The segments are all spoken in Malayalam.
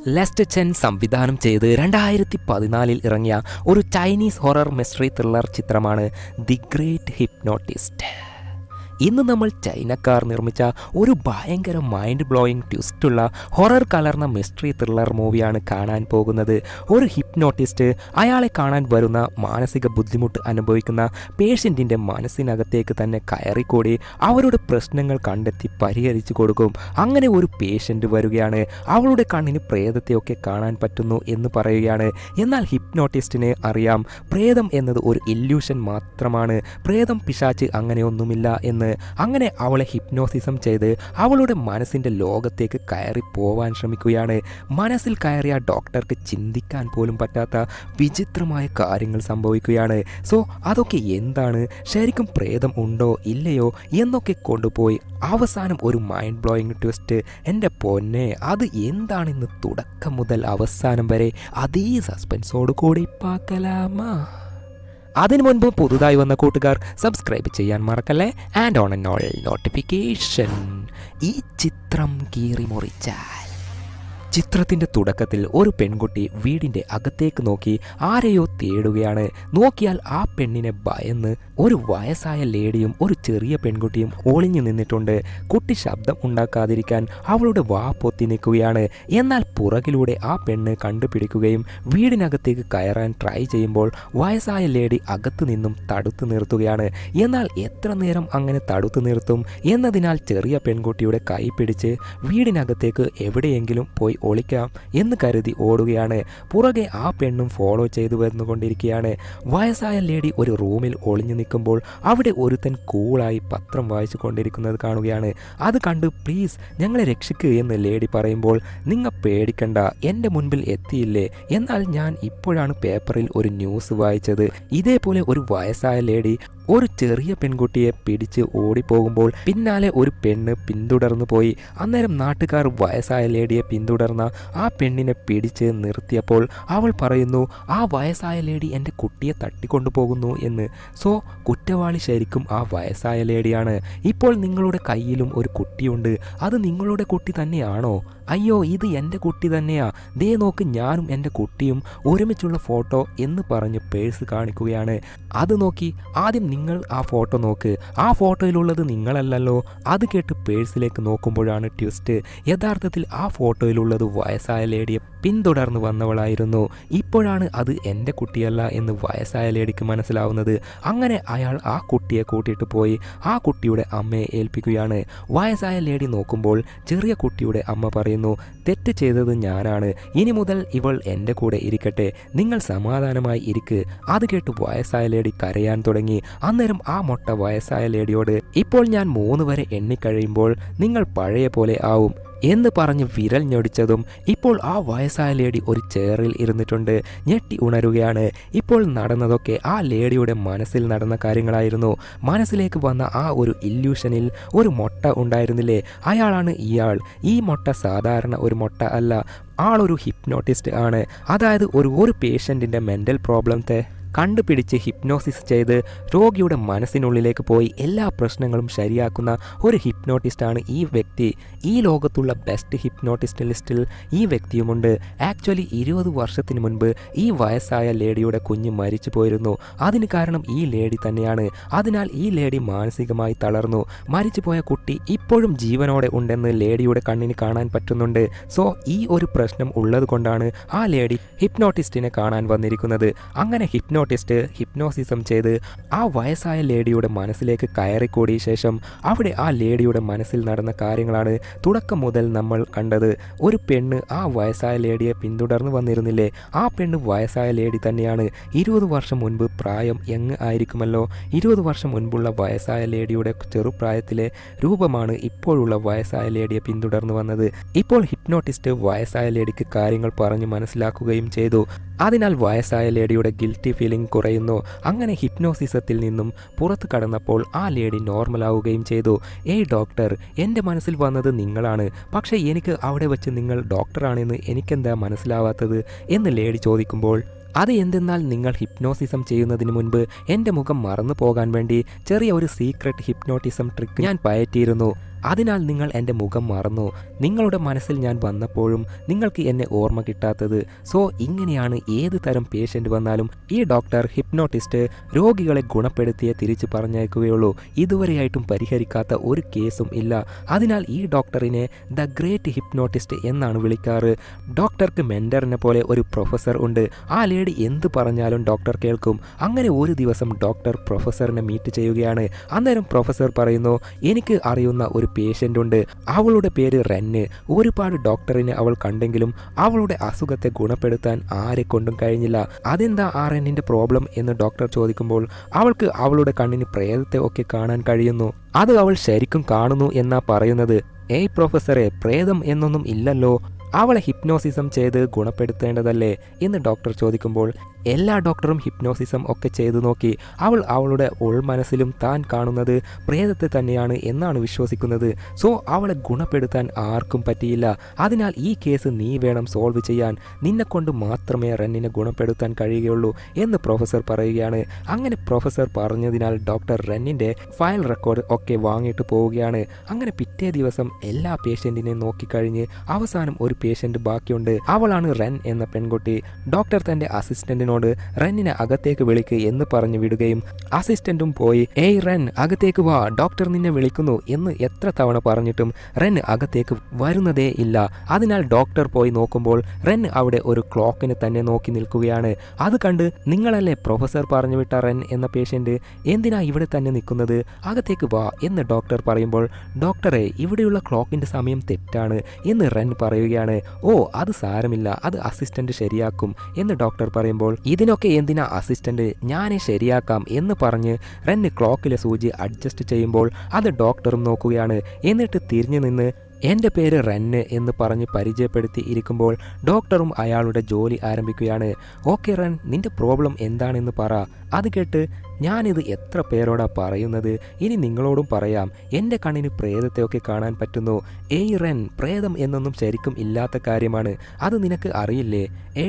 ലെസ്റ്റ് ചെൻ സംവിധാനം ചെയ്ത് 2014 ഇറങ്ങിയ ഒരു ചൈനീസ് ഹൊറർ മിസ്റ്ററി ത്രില്ലർ ചിത്രമാണ് ദി ഗ്രേറ്റ് ഹിപ്നോട്ടിസ്റ്റ്. ഇന്ന് നമ്മൾ ചൈനക്കാർ നിർമ്മിച്ച ഒരു ഭയങ്കര മൈൻഡ് ബ്ലോയിങ് ട്വിസ്റ്റുള്ള ഹൊറർ കലർന്ന മിസ്റ്ററി ത്രില്ലർ മൂവിയാണ് കാണാൻ പോകുന്നത്. ഒരു ഹിപ്നോട്ടിസ്റ്റ് അയാളെ കാണാൻ വരുന്ന മാനസിക ബുദ്ധിമുട്ട് അനുഭവിക്കുന്ന പേഷ്യൻറ്റിൻ്റെ മനസ്സിനകത്തേക്ക് തന്നെ കയറിക്കൂടി അവരുടെ പ്രശ്നങ്ങൾ കണ്ടെത്തി പരിഹരിച്ചു കൊടുക്കും. അങ്ങനെ ഒരു പേഷ്യൻ്റ് വരികയാണ്, അവളുടെ കണ്ണിന് പ്രേതത്തെയൊക്കെ കാണാൻ പറ്റുന്നു എന്ന് പറയുകയാണ്. എന്നാൽ ഹിപ്നോട്ടിസ്റ്റിന് അറിയാം പ്രേതം എന്നത് ഒരു ഇല്യൂഷൻ മാത്രമാണ്, പ്രേതം പിശാച്ച് അങ്ങനെയൊന്നുമില്ല എന്ന്. അങ്ങനെ അവളെ ഹിപ്നോസിസം ചെയ്ത് അവളുടെ മനസ്സിൻ്റെ ലോകത്തേക്ക് കയറി പോവാൻ ശ്രമിക്കുകയാണ്. മനസ്സിൽ കയറിയ ഡോക്ടർക്ക് ചിന്തിക്കാൻ പോലും പറ്റാത്ത വിചിത്രമായ കാര്യങ്ങൾ സംഭവിക്കുകയാണ്. സോ അതൊക്കെ എന്താണ്, ശരിക്കും പ്രേതം ഉണ്ടോ ഇല്ലയോ എന്നൊക്കെ കൊണ്ടുപോയി അവസാനം ഒരു മൈൻഡ് ബ്ലോയിങ് ട്വിസ്റ്റ്. എൻ്റെ പൊന്നെ, അത് എന്താണെന്ന് തുടക്കം മുതൽ അവസാനം വരെ അതേ സസ്പെൻസോട് കൂടി പാക്കലാമാ. അതിനു മുൻപ് പുതുതായി വന്ന കൂട്ടുകാർ സബ്സ്ക്രൈബ് ചെയ്യാൻ മറക്കല്ലേ. And on and all notification. ഈ ചിത്രം കീറി മുറിച്ചാൽ ചിത്രത്തിൻ്റെ തുടക്കത്തിൽ ഒരു പെൺകുട്ടി വീടിൻ്റെ അകത്തേക്ക് നോക്കി ആരെയോ തേടുകയാണ്. നോക്കിയാൽ ആ പെണ്ണിനെ ഭയന്ന് ഒരു വയസ്സായ ലേഡിയും ഒരു ചെറിയ പെൺകുട്ടിയും ഒളിഞ്ഞു നിന്നിട്ടുണ്ട്. കുട്ടി ശബ്ദം ഉണ്ടാക്കാതിരിക്കാൻ അവളുടെ വാ പൊത്തി നിൽക്കുകയാണ്. എന്നാൽ പുറകിലൂടെ ആ പെണ്ണ് കണ്ടുപിടിക്കുകയും വീടിനകത്തേക്ക് കയറാൻ ട്രൈ ചെയ്യുമ്പോൾ വയസ്സായ ലേഡി അകത്തു നിന്നും തടുത്തു നിർത്തുകയാണ്. എന്നാൽ എത്ര നേരം അങ്ങനെ തടുത്തു നിർത്തും എന്നതിനാൽ ചെറിയ പെൺകുട്ടിയുടെ കൈ പിടിച്ച് വീടിനകത്തേക്ക് എവിടെയെങ്കിലും പോയി ഒളിക്കാം എന്ന് കരുതി ഓടുകയാണ്. പുറകെ ആ പെണ്ണും ഫോളോ ചെയ്തു വന്നുകൊണ്ടിരിക്കുകയാണ്. വയസ്സായ ലേഡി ഒരു റൂമിൽ ഒളിഞ്ഞു നിൽക്കുമ്പോൾ അവിടെ ഒരുത്തൻ കൂളായി പത്രം വായിച്ചു കൊണ്ടിരിക്കുന്നത് കാണുകയാണ്. അത് കണ്ട് പ്ലീസ് ഞങ്ങളെ രക്ഷിക്കുക എന്ന് ലേഡി പറയുമ്പോൾ, നിങ്ങൾ പേടിക്കണ്ട, എൻ്റെ മുൻപിൽ എത്തിയില്ലേ, എന്നാൽ ഞാൻ ഇപ്പോഴാണ് പേപ്പറിൽ ഒരു ന്യൂസ് വായിച്ചത്. ഇതേപോലെ ഒരു വയസ്സായ ലേഡി ഒരു ചെറിയ പെൺകുട്ടിയെ പിടിച്ച് ഓടിപ്പോകുമ്പോൾ പിന്നാലെ ഒരു പെണ്ണ് പിന്തുടർന്നു പോയി. അന്നേരം നാട്ടുകാർ വയസ്സായ ലേഡിയെ പിന്തുടർന്ന ആ പെണ്ണിനെ പിടിച്ച് നിർത്തിയപ്പോൾ അവൾ പറയുന്നു, ആ വയസ്സായ ലേഡി എൻ്റെ കുട്ടിയെ തട്ടിക്കൊണ്ടുപോകുന്നു എന്ന്. സോ കുറ്റവാളി ശരിക്കും ആ വയസ്സായ ലേഡിയാണ്. ഇപ്പോൾ നിങ്ങളുടെ കയ്യിലും ഒരു കുട്ടിയുണ്ട്, അത് നിങ്ങളുടെ കുട്ടി തന്നെയാണോ? അയ്യോ, ഇത് എൻ്റെ കുട്ടി തന്നെയാ, ദേ നോക്ക്, ഞാനും എൻ്റെ കുട്ടിയും ഒരുമിച്ചുള്ള ഫോട്ടോ എന്ന് പറഞ്ഞ് പേഴ്സ് കാണിക്കുകയാണ്. അത് നോക്കി ആദ്യം നിങ്ങൾ ആ ഫോട്ടോ നോക്ക്, ആ ഫോട്ടോയിലുള്ളത് നിങ്ങളല്ലല്ലോ. അത് കേട്ട് പേഴ്സിലേക്ക് നോക്കുമ്പോഴാണ് ട്വിസ്റ്റ്. യഥാർത്ഥത്തിൽ ആ ഫോട്ടോയിലുള്ളത് വയസ്സായ ലേഡിയെ പിന്തുടർന്ന് വന്നവളായിരുന്നു. ഇപ്പോഴാണ് അത് എൻ്റെ കുട്ടിയല്ല എന്ന് വയസ്സായ ലേഡിക്ക് മനസ്സിലാവുന്നത്. അങ്ങനെ അയാൾ ആ കുട്ടിയെ കൂട്ടിയിട്ട് പോയി ആ കുട്ടിയുടെ അമ്മയെ ഏൽപ്പിക്കുകയാണ്. വയസ്സായ ലേഡി നോക്കുമ്പോൾ ചെറിയ കുട്ടിയുടെ അമ്മ പറയുന്നു, തെറ്റ് ചെയ്തത് ഞാനാണ്, ഇനി മുതൽ ഇവൾ എൻ്റെ കൂടെ ഇരിക്കട്ടെ, നിങ്ങൾ സമാധാനമായി ഇരിക്ക്. അത് കേട്ട് വയസ്സായ ലേഡി കരയാൻ തുടങ്ങി. അന്നേരം ആ മൊട്ട വയസ്സായ ലേഡിയോട്, ഇപ്പോൾ ഞാൻ 3 വരെ എണ്ണിക്കഴിയുമ്പോൾ നിങ്ങൾ പഴയ പോലെ ആവും എന്ന് പറഞ്ഞ് വിരൽ ഞൊടിച്ചതും ഇപ്പോൾ ആ വയസ്സായ ലേഡി ഒരു ചെയറിൽ ഇരുന്നിട്ടുണ്ട്. ഞെട്ടി ഉണരുകയാണ്. ഇപ്പോൾ നടന്നതൊക്കെ ആ ലേഡിയുടെ മനസ്സിൽ നടന്ന കാര്യങ്ങളായിരുന്നു. മനസ്സിലേക്ക് വന്ന ആ ഒരു ഇല്യൂഷനിൽ ഒരു മൊട്ട ഉണ്ടായിരുന്നില്ലേ, അയാളാണ് ഇയാൾ. ഈ മൊട്ട സാധാരണ ഒരു മൊട്ട അല്ല, ആളൊരു ഹിപ്നോട്ടിസ്റ്റ് ആണ്. അതായത് ഒരു പേഷ്യൻറ്റിൻ്റെ മെൻ്റൽ പ്രോബ്ലത്തെ കണ്ടുപിടിച്ച് ഹിപ്നോസിസ് ചെയ്ത് രോഗിയുടെ മനസ്സിനുള്ളിലേക്ക് പോയി എല്ലാ പ്രശ്നങ്ങളും ശരിയാക്കുന്ന ഒരു ഹിപ്നോട്ടിസ്റ്റാണ് ഈ വ്യക്തി. ഈ ലോകത്തുള്ള ബെസ്റ്റ് ഹിപ്നോട്ടിസ്റ്റ് ലിസ്റ്റിൽ ഈ വ്യക്തിയുമുണ്ട്. ആക്ച്വലി 20 വർഷത്തിന് മുൻപ് ഈ വയസ്സായ ലേഡിയുടെ കുഞ്ഞ് മരിച്ചു പോയിരുന്നു. അതിന് കാരണം ഈ ലേഡി തന്നെയാണ്. അതിനാൽ ഈ ലേഡി മാനസികമായി തളർന്നു. മരിച്ചുപോയ കുട്ടി ഇപ്പോഴും ജീവനോടെ ഉണ്ടെന്ന് ലേഡിയുടെ കണ്ണിന് കാണാൻ പറ്റുന്നുണ്ട്. സോ ഈ ഒരു പ്രശ്നം ഉള്ളത് കൊണ്ടാണ് ആ ലേഡി ഹിപ്നോട്ടിസ്റ്റിനെ കാണാൻ വന്നിരിക്കുന്നത്. അങ്ങനെ ഹിപ്നോസിസം ചെയ്ത് ആ വയസ്സായ ലേഡിയുടെ മനസ്സിലേക്ക് കയറിക്കൂടിയ ശേഷം അവിടെ ആ ലേഡിയുടെ മനസ്സിൽ നടന്ന കാര്യങ്ങളാണ് തുടക്കം മുതൽ നമ്മൾ കണ്ടത്. ഒരു പെണ്ണ് ആ വയസ്സായ ലേഡിയെ പിന്തുടർന്ന് വന്നിരുന്നില്ലേ, ആ പെണ്ണ് വയസ്സായ ലേഡി തന്നെയാണ്. 20 വർഷം മുൻപ് പ്രായം യങ് ആയിരിക്കുമല്ലോ. 20 വർഷം മുൻപുള്ള വയസ്സായ ലേഡിയുടെ ചെറുപ്രായത്തിലെ രൂപമാണ് ഇപ്പോഴുള്ള വയസ്സായ ലേഡിയെ പിന്തുടർന്ന് വന്നത്. ഇപ്പോൾ ഹിപ്നോട്ടിസ്റ്റ് വയസ്സായ ലേഡിക്ക് കാര്യങ്ങൾ പറഞ്ഞ് മനസ്സിലാക്കുകയും ചെയ്തു. അതിനാൽ വയസ്സായ ലേഡിയുടെ ഗിൽറ്റി ഫീലിംഗ് കുറയുന്നു. അങ്ങനെ ഹിപ്നോസിസത്തിൽ നിന്നും പുറത്തു കടന്നപ്പോൾ ആ ലേഡി നോർമലാവുകയും ചെയ്തു. ഏയ് ഡോക്ടർ, എൻ്റെ മനസ്സിൽ വന്നത് നിങ്ങളാണ്, പക്ഷേ എനിക്ക് അവിടെ വെച്ച് നിങ്ങൾ ഡോക്ടറാണെന്ന് എനിക്കെന്താ മനസ്സിലാവാത്തത് എന്ന് ലേഡി ചോദിക്കുമ്പോൾ, അത് എന്തെന്നാൽ നിങ്ങൾ ഹിപ്നോസിസം ചെയ്യുന്നതിന് മുൻപ് എൻ്റെ മുഖം മറന്നു പോകാൻ വേണ്ടി ചെറിയ ഒരു സീക്രട്ട് ഹിപ്നോട്ടിസം ട്രിക്ക് ഞാൻ പയറ്റിയിരുന്നു. അതിനാൽ നിങ്ങൾ എൻ്റെ മുഖം മറന്നു. നിങ്ങളുടെ മനസ്സിൽ ഞാൻ വന്നപ്പോഴും നിങ്ങൾക്ക് എന്നെ ഓർമ്മ കിട്ടാത്തത്. സോ ഇങ്ങനെയാണ് ഏത് തരം പേഷ്യൻ്റ് വന്നാലും ഈ ഡോക്ടർ ഹിപ്നോട്ടിസ്റ്റ് രോഗികളെ ഗുണപ്പെടുത്തിയേ തിരിച്ചു പറഞ്ഞയക്കുകയുള്ളൂ. ഇതുവരെയായിട്ടും പരിഹരിക്കാത്ത ഒരു കേസും ഇല്ല. അതിനാൽ ഈ ഡോക്ടറിനെ ദ ഗ്രേറ്റ് ഹിപ്നോട്ടിസ്റ്റ് എന്നാണ് വിളിക്കാറ്. ഡോക്ടർക്ക് മെൻറ്ററിനെ പോലെ ഒരു പ്രൊഫസർ ഉണ്ട്. ആ ലേഡി എന്ത് പറഞ്ഞാലും ഡോക്ടർ കേൾക്കും. അങ്ങനെ ഒരു ദിവസം ഡോക്ടർ പ്രൊഫസറിനെ മീറ്റ് ചെയ്യുകയാണ്. അന്നേരം പ്രൊഫസർ പറയുന്നു, എനിക്ക് അറിയുന്ന ഒരു പേഷ്യൻ്റ് ഉണ്ട്. അവളുടെ പേര് റെന്ന്. ഒരുപാട് ഡോക്ടറിനെ അവൾ കണ്ടെങ്കിലും അവളുടെ അസുഖത്തെ ഗുണപ്പെടുത്താൻ ആരെ കൊണ്ടും കഴിഞ്ഞില്ല. അതെന്താ ആ റെന്നിൻ്റെ പ്രോബ്ലം എന്ന് ഡോക്ടർ ചോദിക്കുമ്പോൾ അവൾക്ക് അവളുടെ കണ്ണിന് പ്രേതത്തെ ഒക്കെ കാണാൻ കഴിയുന്നു. അത് അവൾ ശരിക്കും കാണുന്നു എന്നാ പറയുന്നത്. ഏയ് പ്രൊഫസറെ, പ്രേതം എന്നൊന്നും ഇല്ലല്ലോ, അവളെ ഹിപ്നോസിസം ചെയ്ത് ഗുണപ്പെടുത്തേണ്ടതല്ലേ എന്ന് ഡോക്ടർ ചോദിക്കുമ്പോൾ എല്ലാ ഡോക്ടറും ഹിപ്നോസിസം ഒക്കെ ചെയ്തു നോക്കി. അവൾ അവളുടെ ഉൾമനസ്സിലും താൻ കാണുന്നത് പ്രേതത്തെ തന്നെയാണ് എന്നാണ് വിശ്വസിക്കുന്നത്. സോ അവളെ ഗുണപ്പെടുത്താൻ ആർക്കും പറ്റിയില്ല. അതിനാൽ ഈ കേസ് നീ വേണം സോൾവ് ചെയ്യാൻ. നിന്നെക്കൊണ്ട് മാത്രമേ റെന്നിനെ ഗുണപ്പെടുത്താൻ കഴിയുകയുള്ളൂ എന്ന് പ്രൊഫസർ പറയുകയാണ്. അങ്ങനെ പ്രൊഫസർ പറഞ്ഞതിനാൽ ഡോക്ടർ റെന്നിൻ്റെ ഫയൽ റെക്കോർഡ് ഒക്കെ വാങ്ങിയിട്ട് പോവുകയാണ്. അങ്ങനെ പിറ്റേ ദിവസം എല്ലാ പേഷ്യൻറ്റിനെ നോക്കിക്കഴിഞ്ഞ് അവസാനം ഒരു പേഷ്യൻ്റ് ബാക്കിയുണ്ട്. അവളാണ് റെൻ എന്ന പെൺകുട്ടി. ഡോക്ടർ തൻ്റെ അസിസ്റ്റൻറ്റിനോട് റെന്നിനെ അകത്തേക്ക് വിളിക്ക് എന്ന് പറഞ്ഞു വിടുകയും അസിസ്റ്റൻറ്റും പോയി ഏയ് റെൻ അകത്തേക്ക് വാ, ഡോക്ടർ നിന്നെ വിളിക്കുന്നു എന്ന് എത്ര തവണ പറഞ്ഞിട്ടും റെൻ അകത്തേക്ക് വരുന്നതേ ഇല്ല. അതിനാൽ ഡോക്ടർ പോയി നോക്കുമ്പോൾ റെൻ അവിടെ ഒരു ക്ലോക്കിനെ തന്നെ നോക്കി നിൽക്കുകയാണ്. അത് കണ്ട് നിങ്ങളല്ലേ പ്രൊഫസർ പറഞ്ഞു വിട്ട റെൻ എന്ന പേഷ്യൻ്റ്, എന്തിനാ ഇവിടെ തന്നെ നിൽക്കുന്നത്, അകത്തേക്ക് വാ എന്ന് ഡോക്ടർ പറയുമ്പോൾ ഡോക്ടറെ ഇവിടെയുള്ള ക്ലോക്കിൻ്റെ സമയം തെറ്റാണ് എന്ന് റെൻ പറയുകയാണ്. ഓ അത് സാരമില്ല, അത് അസിസ്റ്റന്റ് ശരിയാക്കും എന്ന് ഡോക്ടർ പറയുമ്പോൾ ഇതിനൊക്കെ എന്തിനാ അസിസ്റ്റന്റ്, ഞാനേ ശരിയാക്കാം എന്ന് പറഞ്ഞ് റെന്ന് ക്ലോക്കിലെ സൂചി അഡ്ജസ്റ്റ് ചെയ്യുമ്പോൾ അത് ഡോക്ടറും നോക്കുകയാണ്. എന്നിട്ട് തിരിഞ്ഞു നിന്ന് എൻ്റെ പേര് റെന്ന് എന്ന് പറഞ്ഞ് പരിചയപ്പെടുത്തി ഇരിക്കുമ്പോൾ ഡോക്ടറും അയാളുടെ ജോലി ആരംഭിക്കുകയാണ്. ഓക്കെ റെൻ, നിൻ്റെ പ്രോബ്ലം എന്താണെന്ന് പറ. അത് കേട്ട് ഞാനിത് എത്ര പേരോടാ പറയുന്നത്, ഇനി നിങ്ങളോടും പറയാം. എൻ്റെ കണ്ണിന് പ്രേതത്തെയൊക്കെ കാണാൻ പറ്റുന്നു. ഏയ് റെൻ, പ്രേതം എന്നൊന്നും ശരിക്കും ഇല്ലാത്ത കാര്യമാണ്, അത് നിനക്ക് അറിയില്ലേ?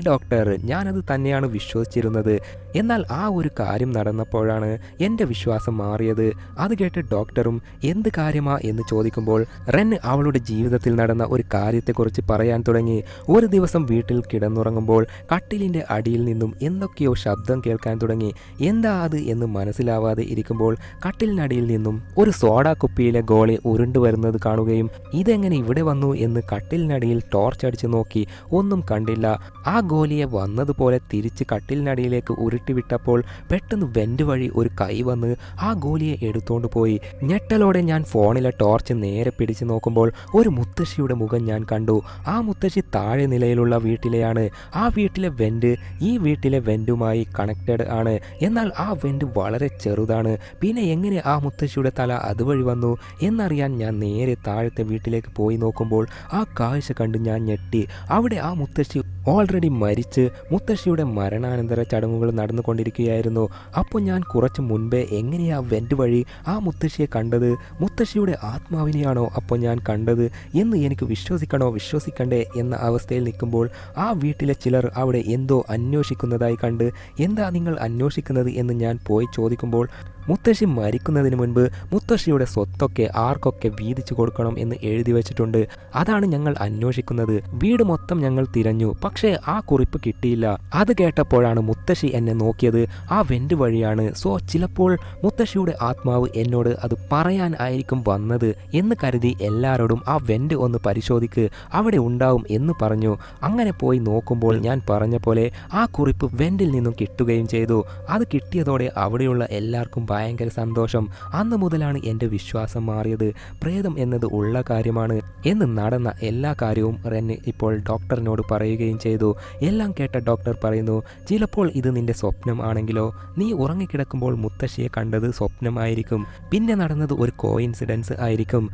ഡോക്ടർ, ഞാനത് തന്നെയാണ് വിശ്വസിച്ചിരുന്നത്. എന്നാൽ ആ ഒരു കാര്യം നടന്നപ്പോഴാണ് എൻ്റെ വിശ്വാസം മാറിയത്. അത് കേട്ട് ഡോക്ടറും എന്ത് കാര്യമാ എന്ന് ചോദിക്കുമ്പോൾ റെൻ അവളുടെ ജീവിതത്തിൽ നടന്ന ഒരു കാര്യത്തെക്കുറിച്ച് പറയാൻ തുടങ്ങി. ഒരു ദിവസം വീട്ടിൽ കിടന്നുറങ്ങുമ്പോൾ കട്ടിലിൻ്റെ അടിയിൽ നിന്നും എന്തൊക്കെയോ ശബ്ദം കേൾക്കാൻ തുടങ്ങി. എന്താ അത് എന്ന് മനസ്സിലാവാതെ ഇരിക്കുമ്പോൾ കട്ടിലിനടിയിൽ നിന്നും ഒരു സോഡാ കുപ്പിയിലെ ഗോളി ഉരുണ്ടു വരുന്നത് കാണുകയും ഇതെങ്ങനെ ഇവിടെ വന്നു എന്ന് കട്ടിലിനടിയിൽ ടോർച്ച് അടിച്ച് നോക്കി. ഒന്നും കണ്ടില്ല. ആ ഗോലിയെ വന്നതുപോലെ തിരിച്ച് കട്ടിലിനടിയിലേക്ക് ഉരുട്ടിവിട്ടപ്പോൾ പെട്ടെന്ന് വെന്റ് വഴി ഒരു കൈ വന്ന് ആ ഗോലിയെ എടുത്തോണ്ട് പോയി. ഞെട്ടലോടെ ഞാൻ ഫോണിലെ ടോർച്ച് നേരെ പിടിച്ച് നോക്കുമ്പോൾ ഒരു മുത്തശ്ശിയുടെ മുഖം ഞാൻ കണ്ടു. ആ മുത്തശ്ശി താഴെ നിലയിലുള്ള വീട്ടിലെയാണ്. ആ വീട്ടിലെ വെന്റ് ഈ വീട്ടിലെ വെന്റുമായി കണക്റ്റഡ് ആണ്. എന്നാൽ ആ വെന്റ് വളരെ ചെറുതാണ്. പിന്നെ എങ്ങനെ ആ മുത്തശ്ശിയുടെ തല അതുവഴി വന്നു എന്നറിയാൻ ഞാൻ നേരെ താഴത്തെ വീട്ടിലേക്ക് പോയി നോക്കുമ്പോൾ ആ കാഴ്ച കണ്ട് ഞാൻ ഞെട്ടി. അവിടെ ആ മുത്തശ്ശി ഓൾറെഡി മരിച്ച് മുത്തശ്ശിയുടെ മരണാനന്തര ചടങ്ങുകൾ നടന്നുകൊണ്ടിരിക്കുകയായിരുന്നു. അപ്പോൾ ഞാൻ കുറച്ച് മുൻപേ എങ്ങനെയാ വെന്റ് വഴി ആ മുത്തശ്ശിയെ കണ്ടത്? മുത്തശ്ശിയുടെ ആത്മാവിനെയാണോ അപ്പോൾ ഞാൻ കണ്ടത് എന്ന് എനിക്ക് വിശ്വസിക്കണോ വിശ്വസിക്കണ്ടേ എന്ന അവസ്ഥയിൽ നിൽക്കുമ്പോൾ ആ വീട്ടിലെ ചിലർ അവിടെ എന്തോ അന്വേഷിക്കുന്നതായി കണ്ട് എന്താ നിങ്ങൾ അന്വേഷിക്കുന്നത് എന്ന് ഞാൻ പോയി ചോദിക്കുമ്പോൾ മുത്തശ്ശി മരിക്കുന്നതിന് മുൻപ് മുത്തശ്ശിയുടെ സ്വത്തൊക്കെ ആർക്കൊക്കെ വീതിച്ചു കൊടുക്കണം എന്ന് എഴുതി വെച്ചിട്ടുണ്ട്. അതാണ് ഞങ്ങൾ അന്വേഷിക്കുന്നത്. വീട് മൊത്തം ഞങ്ങൾ തിരഞ്ഞു, പക്ഷേ ആ കുറിപ്പ് കിട്ടിയില്ല. അത് കേട്ടപ്പോഴാണ് മുത്തശ്ശി എന്നെ നോക്കിയത്. ആ വെന്റ് വഴിയാണ്. സോ ചിലപ്പോൾ മുത്തശ്ശിയുടെ ആത്മാവ് എന്നോട് അത് പറയാൻ ആയിരിക്കും വന്നത് എന്ന് കരുതി എല്ലാവരോടും ആ വെന്റ് ഒന്ന് പരിശോധിക്ക്, അവിടെ ഉണ്ടാവും എന്ന് പറഞ്ഞു. അങ്ങനെ പോയി നോക്കുമ്പോൾ ഞാൻ പറഞ്ഞ പോലെ ആ കുറിപ്പ് വെന്റിൽ നിന്നും കിട്ടുകയും ചെയ്തു. അത് കിട്ടിയതോടെ അവിടെയുള്ള എല്ലാവർക്കും ഭയങ്കര സന്തോഷം. അന്ന് മുതലാണ് എൻ്റെ വിശ്വാസം മാറിയത്. പ്രേതം എന്നത് ഉള്ള കാര്യമാണ് എന്ന് നടന്ന എല്ലാ കാര്യവും റെന്ന് ഇപ്പോൾ ഡോക്ടറിനോട് പറയുകയും ചെയ്തു. എല്ലാം കേട്ട ഡോക്ടർ പറയുന്നു, ചിലപ്പോൾ ഇത് നിന്റെ സ്വപ്നം ആണെങ്കിലോ, നീ ഉറങ്ങിക്കിടക്കുമ്പോൾ മുത്തശ്ശിയെ കണ്ടത് സ്വപ്നമായിരിക്കും, പിന്നെ നടന്നത് ഒരു കോയിൻസിഡൻസ് ആയിരിക്കും.